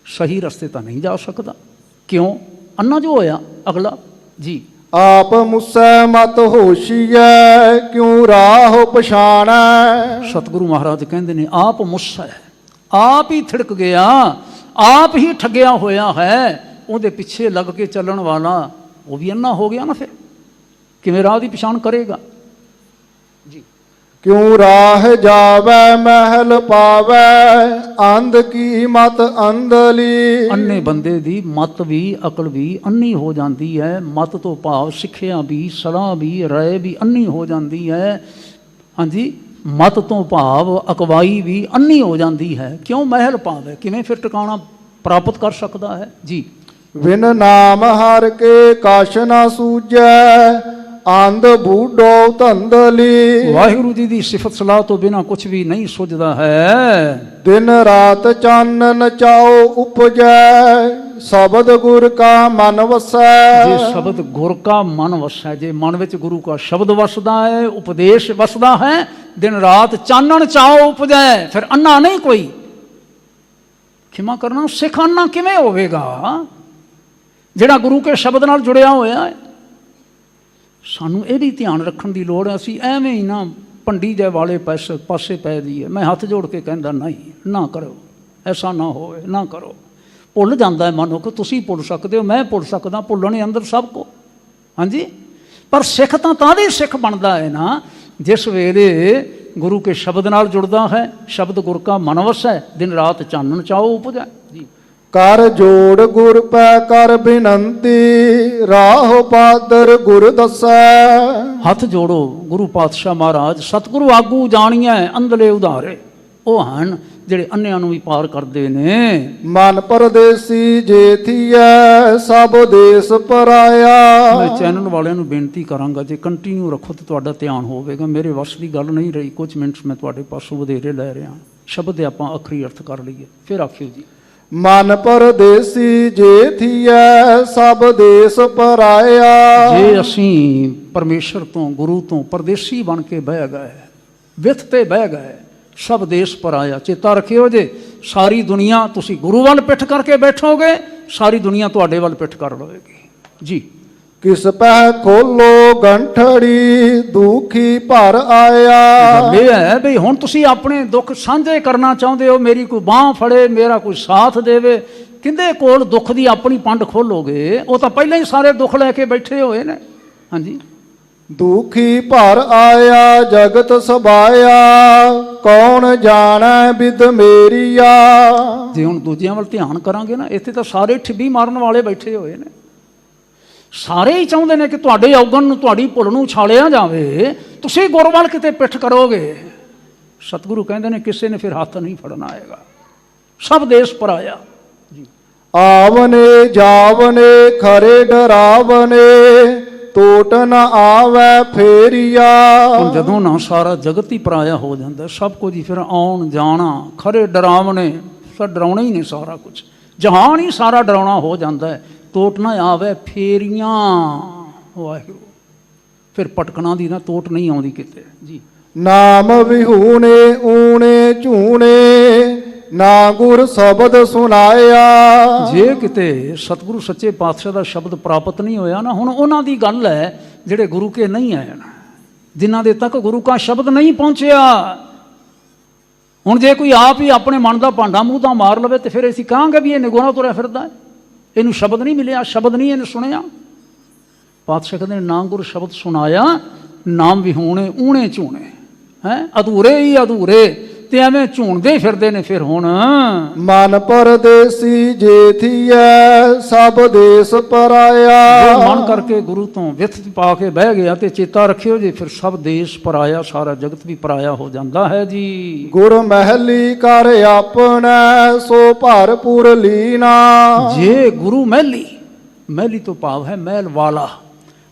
ਸਹੀ ਰਸਤੇ ਤਾਂ ਨਹੀਂ ਜਾ ਸਕਦਾ। ਕਿਉਂ? ਅੰਨਾ ਜੋ ਹੋਇਆ ਅਗਲਾ ਜੀ। ਆਪ ਮੁਸੈ ਮਤ ਹੋਸ਼ੀਐ ਕਿਉ ਰਾਹ ਪਛਾਣੈ। ਸਤਿਗੁਰੂ ਮਹਾਰਾਜ ਕਹਿੰਦੇ ਨੇ ਆਪ ਮੁਸਾ ਹੈ, ਆਪ ਹੀ ਥਿੜਕ ਗਿਆ, ਆਪ ਹੀ ਠੱਗਿਆ ਹੋਇਆ ਹੈ। ਉਹਦੇ ਪਿੱਛੇ ਲੱਗ ਕੇ ਚੱਲਣ ਵਾਲਾ ਉਹ ਵੀ ਅੰਨਾ ਹੋ ਗਿਆ ਨਾ, ਫਿਰ ਕਿਵੇਂ ਰਾਹ ਦੀ ਪਛਾਣ ਕਰੇਗਾ ਜੀ। ਕਿਉ ਰਾਹ ਜਾਵੈ ਮਹਿਲ ਪਾਵੈ ਅੰਧ ਕੀ ਮਤ ਅੰਧਲੀ। ਅੰਨੇ ਬੰਦੇ ਦੀ ਮਤ ਵੀ, ਅਕਲ ਵੀ ਅੰਨੀ ਹੋ ਜਾਂਦੀ ਹੈ। ਮਤ ਤੋਂ ਭਾਵ ਸਿੱਖਿਆ ਵੀ, ਸਲਾਹ ਵੀ, ਰਾਏ ਵੀ ਅੰਨੀ ਹੋ ਜਾਂਦੀ ਹੈ। ਹਾਂਜੀ, ਮਤ ਤੋਂ ਭਾਵ ਅਕਵਾਈ ਵੀ ਅੰਨੀ ਹੋ ਜਾਂਦੀ ਹੈ। ਕਿਉਂ? ਮਹਿਲ ਪਾਵੇ, ਕਿਵੇਂ ਫਿਰ ਟਿਕਾਣਾ ਪ੍ਰਾਪਤ ਕਰ ਸਕਦਾ ਹੈ ਜੀ। ਬਿਨ ਨਾਮ ਹਰ ਕੇ ਕਛ ਨਾ ਸੂਝੈ ਅੰਧ ਬੂਢੋ ਧੰਦਲੀ। ਵਾਹਿਗੁਰੂ ਜੀ ਦੀ ਸਿਫਤ ਸਲਾਹ ਤੋਂ ਬਿਨਾਂ ਕੁਝ ਵੀ ਨਹੀਂ ਸੁਝਦਾ ਹੈ। ਦਿਨ ਰਾਤ ਚਾਨਣ ਚਾਓ ਉਪਜੈ ਸ਼ਬਦ ਗੁਰ ਕਾ ਮਨ ਵਸੈ। ਜੇ ਸ਼ਬਦ ਗੁਰ ਕਾ ਮਨ ਵਸੈ, ਜੇ ਮਨ ਵਿੱਚ ਗੁਰੂ ਕਾ ਸ਼ਬਦ ਵਸਦਾ ਹੈ, ਉਪਦੇਸ਼ ਵਸਦਾ ਹੈ, ਦਿਨ ਰਾਤ ਚਾਨਣ ਚਾਓ ਉਪਜੈ, ਫਿਰ ਅੰਨਾ ਨਹੀਂ ਕੋਈ। ਖਿਮਾ ਕਰਨਾ, ਸਿੱਖ ਅੰਨਾ ਕਿਵੇਂ ਹੋਵੇਗਾ ਜਿਹੜਾ ਗੁਰੂ ਕੇ ਸ਼ਬਦ ਨਾਲ ਜੁੜਿਆ ਹੋਇਆ ਹੈ। ਸਾਨੂੰ ਇਹ ਵੀ ਧਿਆਨ ਰੱਖਣ ਦੀ ਲੋੜ ਹੈ। ਅਸੀਂ ਐਵੇਂ ਹੀ ਨਾ ਭੰਡੀ ਜੈ ਵਾਲੇ ਪਾਸੇ ਪੈ ਜਾਈਏ। ਮੈਂ ਹੱਥ ਜੋੜ ਕੇ ਕਹਿੰਦਾ ਨਹੀਂ, ਨਾ ਕਰੋ, ਐਸਾ ਨਾ ਹੋਵੇ, ਨਾ ਕਰੋ। ਭੁੱਲ ਜਾਂਦਾ ਹੈ ਮਨੁੱਖ, ਤੁਸੀਂ ਭੁੱਲ ਸਕਦੇ ਹੋ, ਮੈਂ ਭੁੱਲ ਸਕਦਾ, ਭੁੱਲਣੇ ਅੰਦਰ ਸਭ ਕੋ। ਹਾਂਜੀ, ਪਰ ਸਿੱਖ ਤਾਂ ਹੀ ਸਿੱਖ ਬਣਦਾ ਹੈ ਨਾ ਜਿਸ ਵੇਲੇ ਗੁਰੂ ਕੇ ਸ਼ਬਦ ਨਾਲ ਜੁੜਦਾ ਹੈ। ਸ਼ਬਦ ਗੁਰ ਕਾ ਮਨ ਵਸੈ, ਦਿਨ ਰਾਤ ਚਾਨਣ ਚਾਓ ਉਪਜੈ ਜੀ। ਕਰ ਜੋੜ ਗੁਰ ਪੈ ਕਰ ਬਿਨੰਤੀ ਰਾਹ ਪਾਦਰ ਗੁਰ ਦੱਸੈ। ਹੱਥ ਜੋੜੋ ਗੁਰੂ ਪਾਤਸ਼ਾਹ ਮਹਾਰਾਜ, ਸਤਿਗੁਰੂ ਆਗੂ ਜਾਣੀਐ ਅੰਧਲੇ ਉਧਾਰੇ। ਉਹ ਹਨ ਜਿਹੜੇ ਅੰਨਿਆਂ ਨੂੰ ਵੀ ਪਾਰ ਕਰਦੇ ਨੇ। ਮਨ ਪਰਦੇਸੀ ਜੇਥੀਐ ਸਭ ਦੇਸ ਪਰਾਇਆ। ਮੈਂ ਚੈਨਲ ਵਾਲਿਆਂ ਨੂੰ ਬੇਨਤੀ ਕਰਾਂਗਾ, ਜੇ ਕੰਟੀਨਿਊ ਰੱਖੋ ਤਾਂ ਤੁਹਾਡਾ ਧਿਆਨ ਹੋਵੇਗਾ। ਮੇਰੇ ਵੱਸ ਦੀ ਗੱਲ ਨਹੀਂ ਰਹੀ, ਕੁਝ ਮਿੰਟਸ ਮੈਂ ਤੁਹਾਡੇ ਪਾਸੋਂ ਵਧੇਰੇ ਲੈ ਰਿਹਾ। ਸ਼ਬਦ ਦੇ ਆਪਾਂ ਆਖਰੀ ਅਰਥ ਕਰ ਲਈਏ, ਫਿਰ ਆਖਿਓ ਜੀ। ਮਨ ਪਰਦੇਸੀ ਜੇ ਥੀਐ ਸਭ ਦੇਸ ਪਰਾਇਆ। ਜੇ ਅਸੀਂ ਪਰਮੇਸ਼ਰ ਤੋਂ ਗੁਰੂ ਤੋਂ ਪਰਦੇਸੀ ਬਣ ਕੇ ਬਹਿ ਗਏ, ਵਿਥ ਤੇ ਬਹਿ ਗਏ, ਸਭ ਦੇਸ਼ ਪਰਾਇਆ। ਚੇਤਾ ਰੱਖਿਓ ਜੇ ਸਾਰੀ ਦੁਨੀਆ, ਤੁਸੀਂ ਗੁਰੂ ਵੱਲ ਪਿੱਠ ਕਰਕੇ ਬੈਠੋਗੇ, ਸਾਰੀ ਦੁਨੀਆ ਤੁਹਾਡੇ ਵੱਲ ਪਿੱਠ ਕਰ ਲਵੇਗੀ ਜੀ। ਕਿਸ ਪੈ ਖੋਲੋ ਗੰਠੜੀ ਦੁਖੀ ਭਰ ਆਇਆ। ਗੱਲ ਇਹ ਹੈ ਵੀ ਹੁਣ ਤੁਸੀਂ ਆਪਣੇ ਦੁੱਖ ਸਾਂਝੇ ਕਰਨਾ ਚਾਹੁੰਦੇ ਹੋ, ਮੇਰੀ ਕੋਈ ਬਾਂਹ ਫੜੇ, ਮੇਰਾ ਕੋਈ ਸਾਥ ਦੇਵੇ, ਕਿੰਦੇ ਕੋਲ ਦੁੱਖ ਦੀ ਆਪਣੀ ਪੰਡ ਖੋਲੋਗੇ? ਉਹ ਤਾਂ ਪਹਿਲਾਂ ਹੀ ਸਾਰੇ ਦੁੱਖ ਲੈ ਕੇ ਬੈਠੇ ਹੋਏ ਨੇ। ਹਾਂਜੀ, ਦੁਖੀ ਭਰ ਆਇਆ ਜਗਤ ਸਬਾਇਆ ਕੌਣ ਜਾਣੈ ਬਿਦ ਮੇਰੀਆ। ਜੇ ਹੁਣ ਦੂਜਿਆਂ ਵੱਲ ਧਿਆਨ ਕਰਾਂਗੇ ਨਾ, ਇੱਥੇ ਤਾਂ ਸਾਰੇ ਠਿੱਬੀ ਮਾਰਨ ਵਾਲੇ ਬੈਠੇ ਹੋਏ ਨੇ। ਸਾਰੇ ਹੀ ਚਾਹੁੰਦੇ ਨੇ ਕਿ ਤੁਹਾਡੇ ਔਗਣ ਨੂੰ, ਤੁਹਾਡੀ ਭੁੱਲ ਨੂੰ ਉਛਾਲਿਆ ਜਾਵੇ, ਤੁਸੀਂ ਗੁਰ ਵੱਲ ਕਿਤੇ ਪਿੱਠ ਕਰੋਗੇ। ਸਤਿਗੁਰੂ ਕਹਿੰਦੇ ਨੇ ਕਿਸੇ ਨੇ ਫਿਰ ਹੱਥ ਨਹੀਂ ਫੜਨਾ ਆਏਗਾ, ਸਭ ਦੇਸ਼ ਪਰਾਇਆ ਜੀ। ਆਵਨੇ ਜਾਵਨੇ ਖਰੇ ਡਰਾਵਨੇ ਟੋਟ ਨ ਆਵੈ ਫੇਰੀਆ। ਹੁਣ ਜਦੋਂ ਨਾ ਸਾਰਾ ਜਗਤ ਹੀ ਪਰਾਇਆ ਹੋ ਜਾਂਦਾ, ਸਭ ਕੁਝ ਹੀ ਫਿਰ ਆਉਣ ਜਾਣਾ ਖਰੇ ਡਰਾਵਣੇ, ਸਭ ਡਰਾਉਣਾ ਹੀ ਨੇ ਸਾਰਾ ਕੁਝ, ਜਹਾਨ ਹੀ ਸਾਰਾ ਡਰਾਉਣਾ ਹੋ ਜਾਂਦਾ ਹੈ। ਟੋਟ ਨਾ ਆਵੇ ਫੇਰੀਆਂ, ਵਾਹਿਗੁਰੂ, ਫਿਰ ਪਟਕਣਾ ਦੀ ਨਾ ਟੋਟ ਨਹੀਂ ਆਉਂਦੀ ਕਿਤੇ ਜੀ। ਨਾਮ ਵਿਹੂਣੇ ਊਣੇ ਝੂਣੇ ਨਾ ਗੁਰ ਸ਼ਬਦ ਸੁਨਾਇਆ। ਜੇ ਕਿਤੇ ਸਤਿਗੁਰੂ ਸੱਚੇ ਪਾਤਸ਼ਾਹ ਦਾ ਸ਼ਬਦ ਪ੍ਰਾਪਤ ਨਹੀਂ ਹੋਇਆ ਨਾ, ਹੁਣ ਉਹਨਾਂ ਦੀ ਗੱਲ ਹੈ ਜਿਹੜੇ ਗੁਰੂ ਕੇ ਨਹੀਂ ਆਏ ਨਾ, ਜਿਨ੍ਹਾਂ ਦੇ ਤੱਕ ਗੁਰੂ ਕਾ ਸ਼ਬਦ ਨਹੀਂ ਪਹੁੰਚਿਆ। ਹੁਣ ਜੇ ਕੋਈ ਆਪ ਹੀ ਆਪਣੇ ਮਨ ਦਾ ਭਾਂਡਾ ਮੂੰਹ ਦਾ ਮਾਰ ਲਵੇ ਤੇ ਫਿਰ ਅਸੀਂ ਕਹਾਂਗੇ ਵੀ ਇਹ ਨਿਗੋਣਾ ਤੁਰਿਆ ਫਿਰਦਾ ਹੈ, ਇਹਨੂੰ ਸ਼ਬਦ ਨਹੀਂ ਮਿਲਿਆ, ਸ਼ਬਦ ਨਹੀਂ ਇਹਨੇ ਸੁਣਿਆ। ਪਾਤਸ਼ਾਹ ਕਹਿੰਦੇ ਨਾ ਗੁਰ ਸ਼ਬਦ ਸੁਣਾਇਆ, ਨਾਮ ਵਿਹੂਣੇ ਊਣੇ ਝੂਣੇ, ਹੈ ਅਧੂਰੇ ਹੀ ਅਧੂਰੇ ਤੇ ਐਵੇਂ ਝੂਣਦੇ ਫਿਰਦੇ ਨੇ। ਫਿਰ ਹੁਣ ਮਨ ਪਰਦੇਸੀ ਜੇ ਥੀਐ ਸਭ ਦੇਸ ਪਰਾਇਆ। ਮਨ ਕਰਕੇ ਗੁਰੂ ਤੋਂ ਵਿਥ ਪਾ ਕੇ ਬਹਿ ਗਿਆ ਤੇ ਚੇਤਾ ਰੱਖਿਓ ਜੀ, ਫਿਰ ਸਭ ਦੇਸ਼ ਪਰਾਇਆ, ਸਾਰਾ ਜਗਤ ਵੀ ਪਰਾਇਆ ਹੋ ਜਾਂਦਾ ਹੈ ਜੀ। ਗੁਰ ਮਹਿਲੀ ਕਰ ਆਪਣਾ ਸੋ ਭਰਪੂਰ ਲੀਨਾ। ਜੇ ਗੁਰੂ ਮਹਿਲੀ, ਮਹਿਲੀ ਤੋਂ ਭਾਵ ਹੈ ਮਹਿਲ ਵਾਲਾ,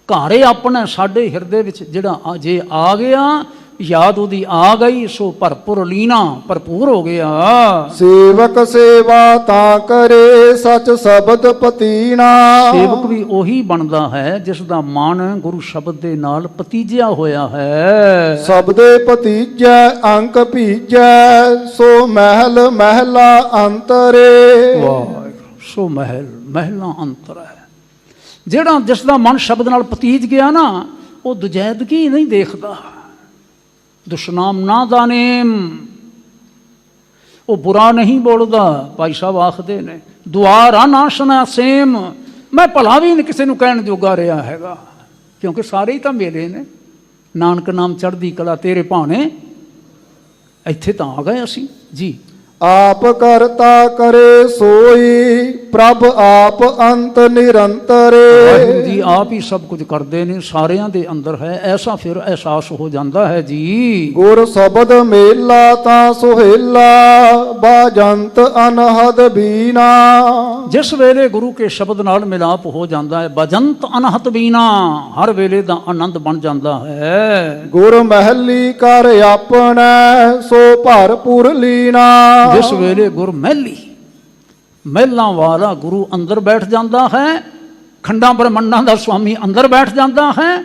ਘਾਰੇ ਆਪਣਾ ਸਾਡੇ ਹਿਰਦੇ ਵਿੱਚ ਜਿਹੜਾ ਜੇ ਆ ਗਿਆ, ਯਾਦ ਉਹਦੀ ਆ ਗਈ, ਸੋ ਭਰਪੂਰ ਲੀਨਾ, ਭਰਪੂਰ ਹੋ ਗਿਆ। ਸੇਵਕ ਸੇਵਾ ਤਾਂ ਕਰੇ ਸਚ ਸ਼ਬਦ ਪਤੀਨਾ। ਸੇਵਕ ਵੀ ਉਹੀ ਬਣਦਾ ਹੈ ਜਿਸ ਦਾ ਮਨ ਗੁਰੂ ਸ਼ਬਦ ਦੇ ਨਾਲ ਪਤੀਜਿਆ ਹੋਇਆ ਹੈ। ਸਬਦੇ ਪਤੀਜੈ ਅੰਕ ਭੀਜੈ ਸੋ ਮਹਿਲ ਮਹਿਲਾ ਅੰਤਰੇ। ਵਾਹਿਗੁਰੂ, ਸੋ ਮਹਿਲ ਮਹਿਲਾ ਅੰਤਰ ਹੈ। ਜਿਹੜਾ ਜਿਸ ਦਾ ਮਨ ਸ਼ਬਦ ਨਾਲ ਪਤੀਜ ਗਿਆ ਨਾ, ਉਹ ਦੁਜੈਦਗੀ ਨਹੀਂ ਦੇਖਦਾ, ਦੁਸ਼ਨਾਮ ਨਾ ਦਾਨੇਮ, ਉਹ ਬੁਰਾ ਨਹੀਂ ਬੋਲਦਾ। ਭਾਈ ਸਾਹਿਬ ਆਖਦੇ ਨੇ ਦੁਆਰਾ ਨਾਸ਼ਨਾ ਸੇਮ, ਮੈਂ ਭਲਾ ਵੀ ਨਹੀਂ ਕਿਸੇ ਨੂੰ ਕਹਿਣ ਜੋਗਾ ਰਿਹਾ ਹੈਗਾ, ਕਿਉਂਕਿ ਸਾਰੇ ਹੀ ਤਾਂ ਮੇਰੇ ਨੇ। ਨਾਨਕ ਨਾਮ ਚੜ੍ਹਦੀ ਕਲਾ ਤੇਰੇ ਭਾਣੇ, ਇੱਥੇ ਤਾਂ ਆ ਗਏ ਅਸੀਂ ਜੀ। ਆਪ ਕਰਤਾ ਕਰੇ ਸੋਈ ਪ੍ਰਭ ਆਪ ਅੰਤ ਨਿਰੰਤਰੇ। ਵਾਹਿਗੁਰੂ ਜੀ ਆਪ ਹੀ ਸਭ ਕੁਝ ਕਰਦੇ ਨੇ, ਸਾਰਿਆਂ ਦੇ ਅੰਦਰ ਹੈ, ਐਸਾ ਫਿਰ ਅਹਿਸਾਸ ਹੋ ਜਾਂਦਾ ਹੈ ਜੀ। ਗੁਰ ਸ਼ਬਦ ਮੇਲਾ ਤਾਂ ਸੁਹੇਲਾ ਬਾਜੰਤ ਅਨਹਦ ਬੀਨਾ। ਜਿਸ ਵੇਲੇ ਗੁਰੂ ਕੇ ਸ਼ਬਦ ਨਾਲ ਮਿਲਾਪ ਹੋ ਜਾਂਦਾ ਹੈ, ਬਜੰਤ ਅਨਹਤ ਬੀਨਾ, ਹਰ ਵੇਲੇ ਦਾ ਆਨੰਦ ਬਣ ਜਾਂਦਾ ਹੈ। ਗੁਰ ਮਹਿਲੀ ਕਰ ਆਪਣਾ ਸੋ ਭਰਪੂਰ ਲੀਨਾ। ਜਿਸ ਵੇਲੇ ਗੁਰ ਮਹਿਲੀ, ਮਹਿਲਾਂ ਵਾਲਾ ਗੁਰੂ ਅੰਦਰ ਬੈਠ ਜਾਂਦਾ ਹੈ, ਖੰਡਾਂ ਬ੍ਰਹਮੰਡਾਂ ਦਾ ਸੁਆਮੀ ਅੰਦਰ ਬੈਠ ਜਾਂਦਾ ਹੈ,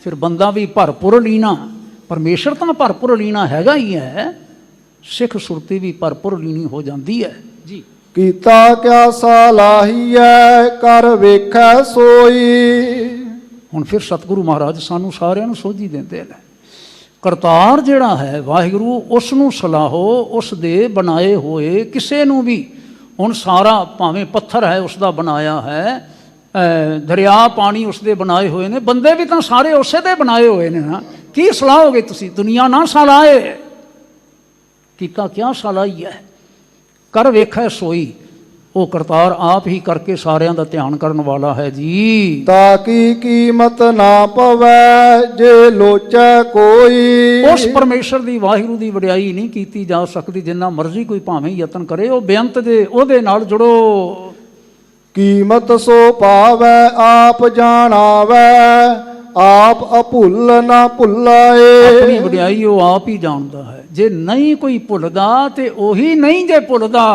ਫਿਰ ਬੰਦਾ ਵੀ ਭਰਪੂਰ ਲੀਨਾ, ਪਰਮੇਸ਼ਰ ਤਾਂ ਭਰਪੂਰ ਲੀਨਾ ਹੈਗਾ ਹੀ ਹੈ, ਸਿੱਖ ਸੁਰਤੀ ਵੀ ਭਰਪੂਰ ਲੀਨੀ ਹੋ ਜਾਂਦੀ ਹੈ ਜੀ। ਕੀਤਾ ਕਿਆ ਸਲਾਹੀਐ ਕਰ ਵੇਖੈ ਸੋਈ। ਹੁਣ ਫਿਰ ਸਤਿਗੁਰੂ ਮਹਾਰਾਜ ਸਾਨੂੰ ਸਾਰਿਆਂ ਨੂੰ ਸੋਝੀ ਦਿੰਦੇ ਨੇ। ਕਰਤਾਰ ਜਿਹੜਾ ਹੈ ਵਾਹਿਗੁਰੂ, ਉਸ ਨੂੰ ਸਲਾਹੋ, ਉਸ ਦੇ ਬਣਾਏ ਹੋਏ ਕਿਸੇ ਨੂੰ ਵੀ। ਹੁਣ ਸਾਰਾ ਭਾਵੇਂ ਪੱਥਰ ਹੈ ਉਸ ਦਾ ਬਣਾਇਆ ਹੈ, ਦਰਿਆ ਪਾਣੀ ਉਸ ਦੇ ਬਣਾਏ ਹੋਏ ਨੇ, ਬੰਦੇ ਵੀ ਤਾਂ ਸਾਰੇ ਉਸੇ ਦੇ ਬਣਾਏ ਹੋਏ ਨੇ ਨਾ। ਕੀ ਸਲਾਹੋਗੇ ਤੁਸੀਂ? ਦੁਨੀਆ ਨਾ ਸਲਾਹੇ। ਕੀਤਾ ਕਿਆ ਸਲਾਹੀ ਹੈ ਕਰ ਵੇਖੈ ਸੋਈ, ਉਹ ਕਰਤਾਰ ਆਪ ਹੀ ਕਰਕੇ ਸਾਰਿਆਂ ਦਾ ਧਿਆਨ ਕਰਨ ਵਾਲਾ ਹੈ ਜੀ। ਤਾਂ ਕੀ ਕੀਮਤ ਨਾ ਪਵੈ ਜੇ ਲੋਚੈ ਕੋਈ। ਉਸ ਪਰਮੇਸ਼ਰ ਦੀ ਵਾਹਿਗੁਰੂ ਦੀ ਵਡਿਆਈ ਨਹੀਂ ਕੀਤੀ ਜਾ ਸਕਦੀ, ਜਿੰਨਾ ਮਰਜ਼ੀ ਕੋਈ ਭਾਵੇਂ ਯਤਨ ਕਰੇ। ਉਹ ਬੇਅੰਤ ਦੇ ਉਹਦੇ ਨਾਲ ਜੁੜੋ। ਕੀਮਤ ਸੋ ਪਾਵੈ ਆਪ ਜਾਣਾਵੈ ਆਪ ਅਭੁੱਲ ਨਾ ਭੁੱਲਾਏ। ਆਪਣੀ ਵਡਿਆਈ ਉਹ ਆਪ ਹੀ ਜਾਣਦਾ ਹੈ। ਜੇ ਨਹੀਂ ਕੋਈ ਭੁੱਲਦਾ ਤੇ ਉਹੀ ਨਹੀਂ ਜੇ ਭੁੱਲਦਾ।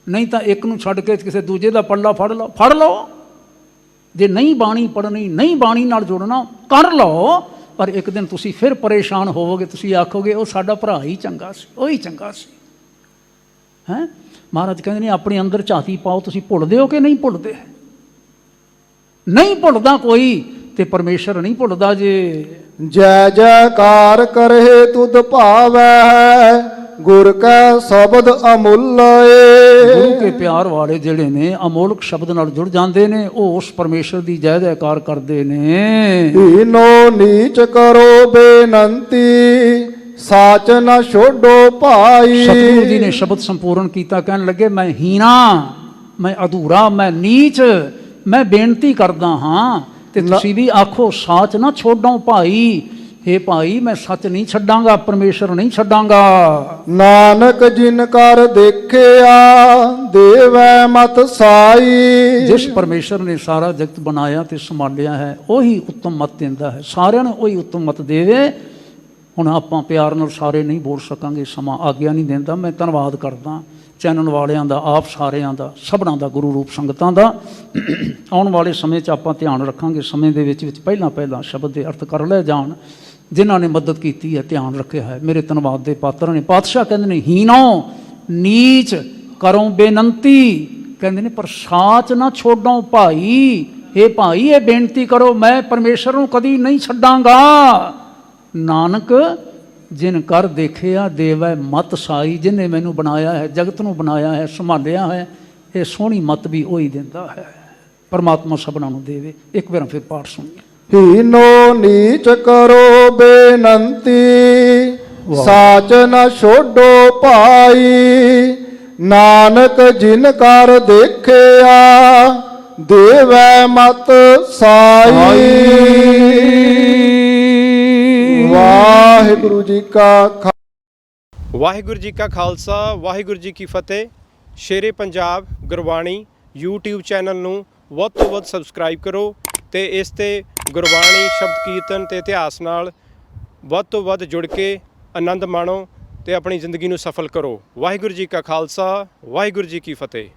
ਨਹੀਂ ਤਾਂ ਇੱਕ ਨੂੰ ਛੱਡ ਕੇ ਕਿਸੇ ਦੂਜੇ ਦਾ ਪੱਲਾ ਫੜ ਲਓ। ਜੇ ਨਹੀਂ ਬਾਣੀ ਪੜ੍ਹਨੀ, ਨਹੀਂ ਬਾਣੀ ਨਾਲ ਜੁੜਨਾ, ਕਰ ਲਓ। ਪਰ ਇੱਕ ਦਿਨ ਤੁਸੀਂ ਫਿਰ ਪਰੇਸ਼ਾਨ ਹੋਵੋਗੇ, ਤੁਸੀਂ ਆਖੋਗੇ ਉਹ ਸਾਡਾ ਭਰਾ ਹੀ ਚੰਗਾ ਸੀ, ਉਹ ਹੀ ਚੰਗਾ ਸੀ। ਹੈਂ, ਮਹਾਰਾਜ ਕਹਿੰਦੇ ਨੇ ਆਪਣੇ ਅੰਦਰ ਝਾਤੀ ਪਾਓ, ਤੁਸੀਂ ਭੁੱਲਦੇ ਹੋ ਕਿ ਨਹੀਂ ਭੁੱਲਦੇ? ਨਹੀਂ ਭੁੱਲਦਾ ਕੋਈ ਤੇ ਪਰਮੇਸ਼ਰ ਨਹੀਂ ਭੁੱਲਦਾ ਜੇ। ਜੈ ਜੈਕਾਰ ਕਰਹਿ ਤੁਧ ਭਾਵੈ, ਗੁਰ ਕੈ ਸ਼ਬਦ ਅਮੁੱਲ ਏ। ਗੁਰੂ ਕੇ ਪਿਆਰ ਵਾਲੇ ਜਿਹੜੇ ਨੇ ਅਮੋਲਕ ਸ਼ਬਦ ਨਾਲ ਜੁੜ ਜਾਂਦੇ ਨੇ, ਉਹ ਉਸ ਪਰਮੇਸ਼ਰ ਦੀ ਜੈ ਜੈਕਾਰ ਕਰਦੇ ਨੇ। ਹੀਨੋ ਨੀਚ ਕਰੋ ਬੇਨੰਤੀ, ਸਾਚ ਨ ਛੋਡੋ ਭਾਈ। ਸਤਿਗੁਰੂ ਜੀ ਨੇ ਸ਼ਬਦ ਸੰਪੂਰਨ ਕੀਤਾ, ਕਹਿਣ ਲੱਗੇ ਮੈਂ ਹੀਣਾ, ਮੈਂ ਅਧੂਰਾ, ਮੈਂ ਨੀਚ, ਮੈਂ ਬੇਨਤੀ ਕਰਦਾ ਹਾਂ ਤੇ ਤੁਸੀਂ ਵੀ ਆਖੋ ਸਾਚ ਨਾ ਛੋਡੋ ਭਾਈ। ਹੇ ਭਾਈ ਮੈਂ ਸੱਚ ਨਹੀਂ ਛੱਡਾਂਗਾ, ਪਰਮੇਸ਼ਰ ਨਹੀਂ ਛੱਡਾਂਗਾ। ਨਾਨਕ ਜਿਨ ਕਰ ਦੇਖਿਆ, ਦੇਵੈ ਮਤ ਸਾਈ। ਜਿਸ ਪਰਮੇਸ਼ਰ ਨੇ ਸਾਰਾ ਜਗਤ ਬਣਾਇਆ ਤੇ ਸੰਭਾਲਿਆ ਹੈ, ਉਹੀ ਉੱਤਮ ਮਤ ਦਿੰਦਾ ਹੈ, ਸਾਰਿਆਂ ਨੂੰ ਉਹੀ ਉੱਤਮ ਮਤ ਦੇਵੇ। ਹੁਣ ਆਪਾਂ ਪਿਆਰ ਨਾਲ ਸਾਰੇ ਨਹੀਂ ਬੋਲ ਸਕਾਂਗੇ, ਸਮਾਂ ਆਗਿਆ ਨਹੀਂ ਦਿੰਦਾ। ਮੈਂ ਧੰਨਵਾਦ ਕਰਦਾ ਚੈਨਲ ਵਾਲਿਆਂ ਦਾ, ਆਪ ਸਾਰਿਆਂ ਦਾ, ਸਭਨਾਂ ਦਾ, ਗੁਰੂ ਰੂਪ ਸੰਗਤਾਂ ਦਾ। ਆਉਣ ਵਾਲੇ ਸਮੇਂ 'ਚ ਆਪਾਂ ਧਿਆਨ ਰੱਖਾਂਗੇ, ਸਮੇਂ ਦੇ ਵਿੱਚ ਪਹਿਲਾਂ ਸ਼ਬਦ ਦੇ ਅਰਥ ਕਰ ਲੈ ਜਾਣ। ਜਿਨ੍ਹਾਂ ਨੇ ਮਦਦ ਕੀਤੀ ਹੈ, ਧਿਆਨ ਰੱਖਿਆ ਹੈ, ਮੇਰੇ ਧੰਨਵਾਦ ਦੇ ਪਾਤਰ ਨੇ। ਪਾਤਸ਼ਾਹ ਕਹਿੰਦੇ ਨੇ ਹੀਨੋ ਨੀਚ ਕਰੋ ਬੇਨੰਤੀ, ਕਹਿੰਦੇ ਨੇ ਪਰ ਸਾਚ ਨਾ ਛੋਡੋ ਭਾਈ। ਇਹ ਭਾਈ ਇਹ ਬੇਨਤੀ ਕਰੋ, ਮੈਂ ਪਰਮੇਸ਼ਰ ਨੂੰ ਕਦੀ ਨਹੀਂ ਛੱਡਾਂਗਾ। ਨਾਨਕ ਜਿਨ ਕਰ ਦੇਖਿਆ, ਦੇਵੈ ਮਤ ਸਾਈ। ਜਿਹਨੇ ਮੈਨੂੰ ਬਣਾਇਆ ਹੈ, ਜਗਤ ਨੂੰ ਬਣਾਇਆ ਹੈ, ਸੰਭਾਲਿਆ ਹੈ, ਇਹ ਸੋਹਣੀ ਮਤ ਵੀ ਉਹੀ ਦਿੰਦਾ ਹੈ। ਪਰਮਾਤਮਾ ਸਭਨਾਂ ਨੂੰ ਦੇਵੇ। ਇੱਕ ਵਾਰ ਫਿਰ ਪਾਠ ਸੁਣੀਏ। ਹੀਨੋ ਨੀਚ ਕਰੋ ਬੇਨੰਤੀ, ਸਾਚ ਨ ਛੋਡੋ ਭਾਈ। ਨਾਨਕ ਜਿਨ ਕਰ ਦੇਖਿਆ, ਦੇਵੈ ਮਤ ਸਾਈ। ਵਾਹਿਗੁਰੂ ਜੀ ਕਾ ਵਾਹਿਗੁਰੂ ਜੀ ਕਾ ਖਾਲਸਾ, ਵਾਹਿਗੁਰੂ ਜੀ ਕੀ ਫਤਿਹ। ਸ਼ੇਰੇ ਪੰਜਾਬ ਗੁਰਬਾਣੀ YouTube ਚੈਨਲ ਨੂੰ ਵੱਧ ਤੋਂ ਵੱਧ ਸਬਸਕ੍ਰਾਈਬ ਕਰੋ ਤੇ ਇਸ ਤੇ ਗੁਰਬਾਣੀ, ਸ਼ਬਦ ਕੀਰਤਨ ਤੇ ਇਤਿਹਾਸ ਨਾਲ ਵੱਧ ਤੋਂ ਵੱਧ ਜੁੜ ਕੇ ਆਨੰਦ ਮਾਣੋ ਤੇ ਆਪਣੀ ਜ਼ਿੰਦਗੀ ਨੂੰ ਸਫਲ ਕਰੋ। ਵਾਹਿਗੁਰੂ ਜੀ ਕਾ ਖਾਲਸਾ, ਵਾਹਿਗੁਰੂ ਜੀ ਕੀ ਫਤਿਹ।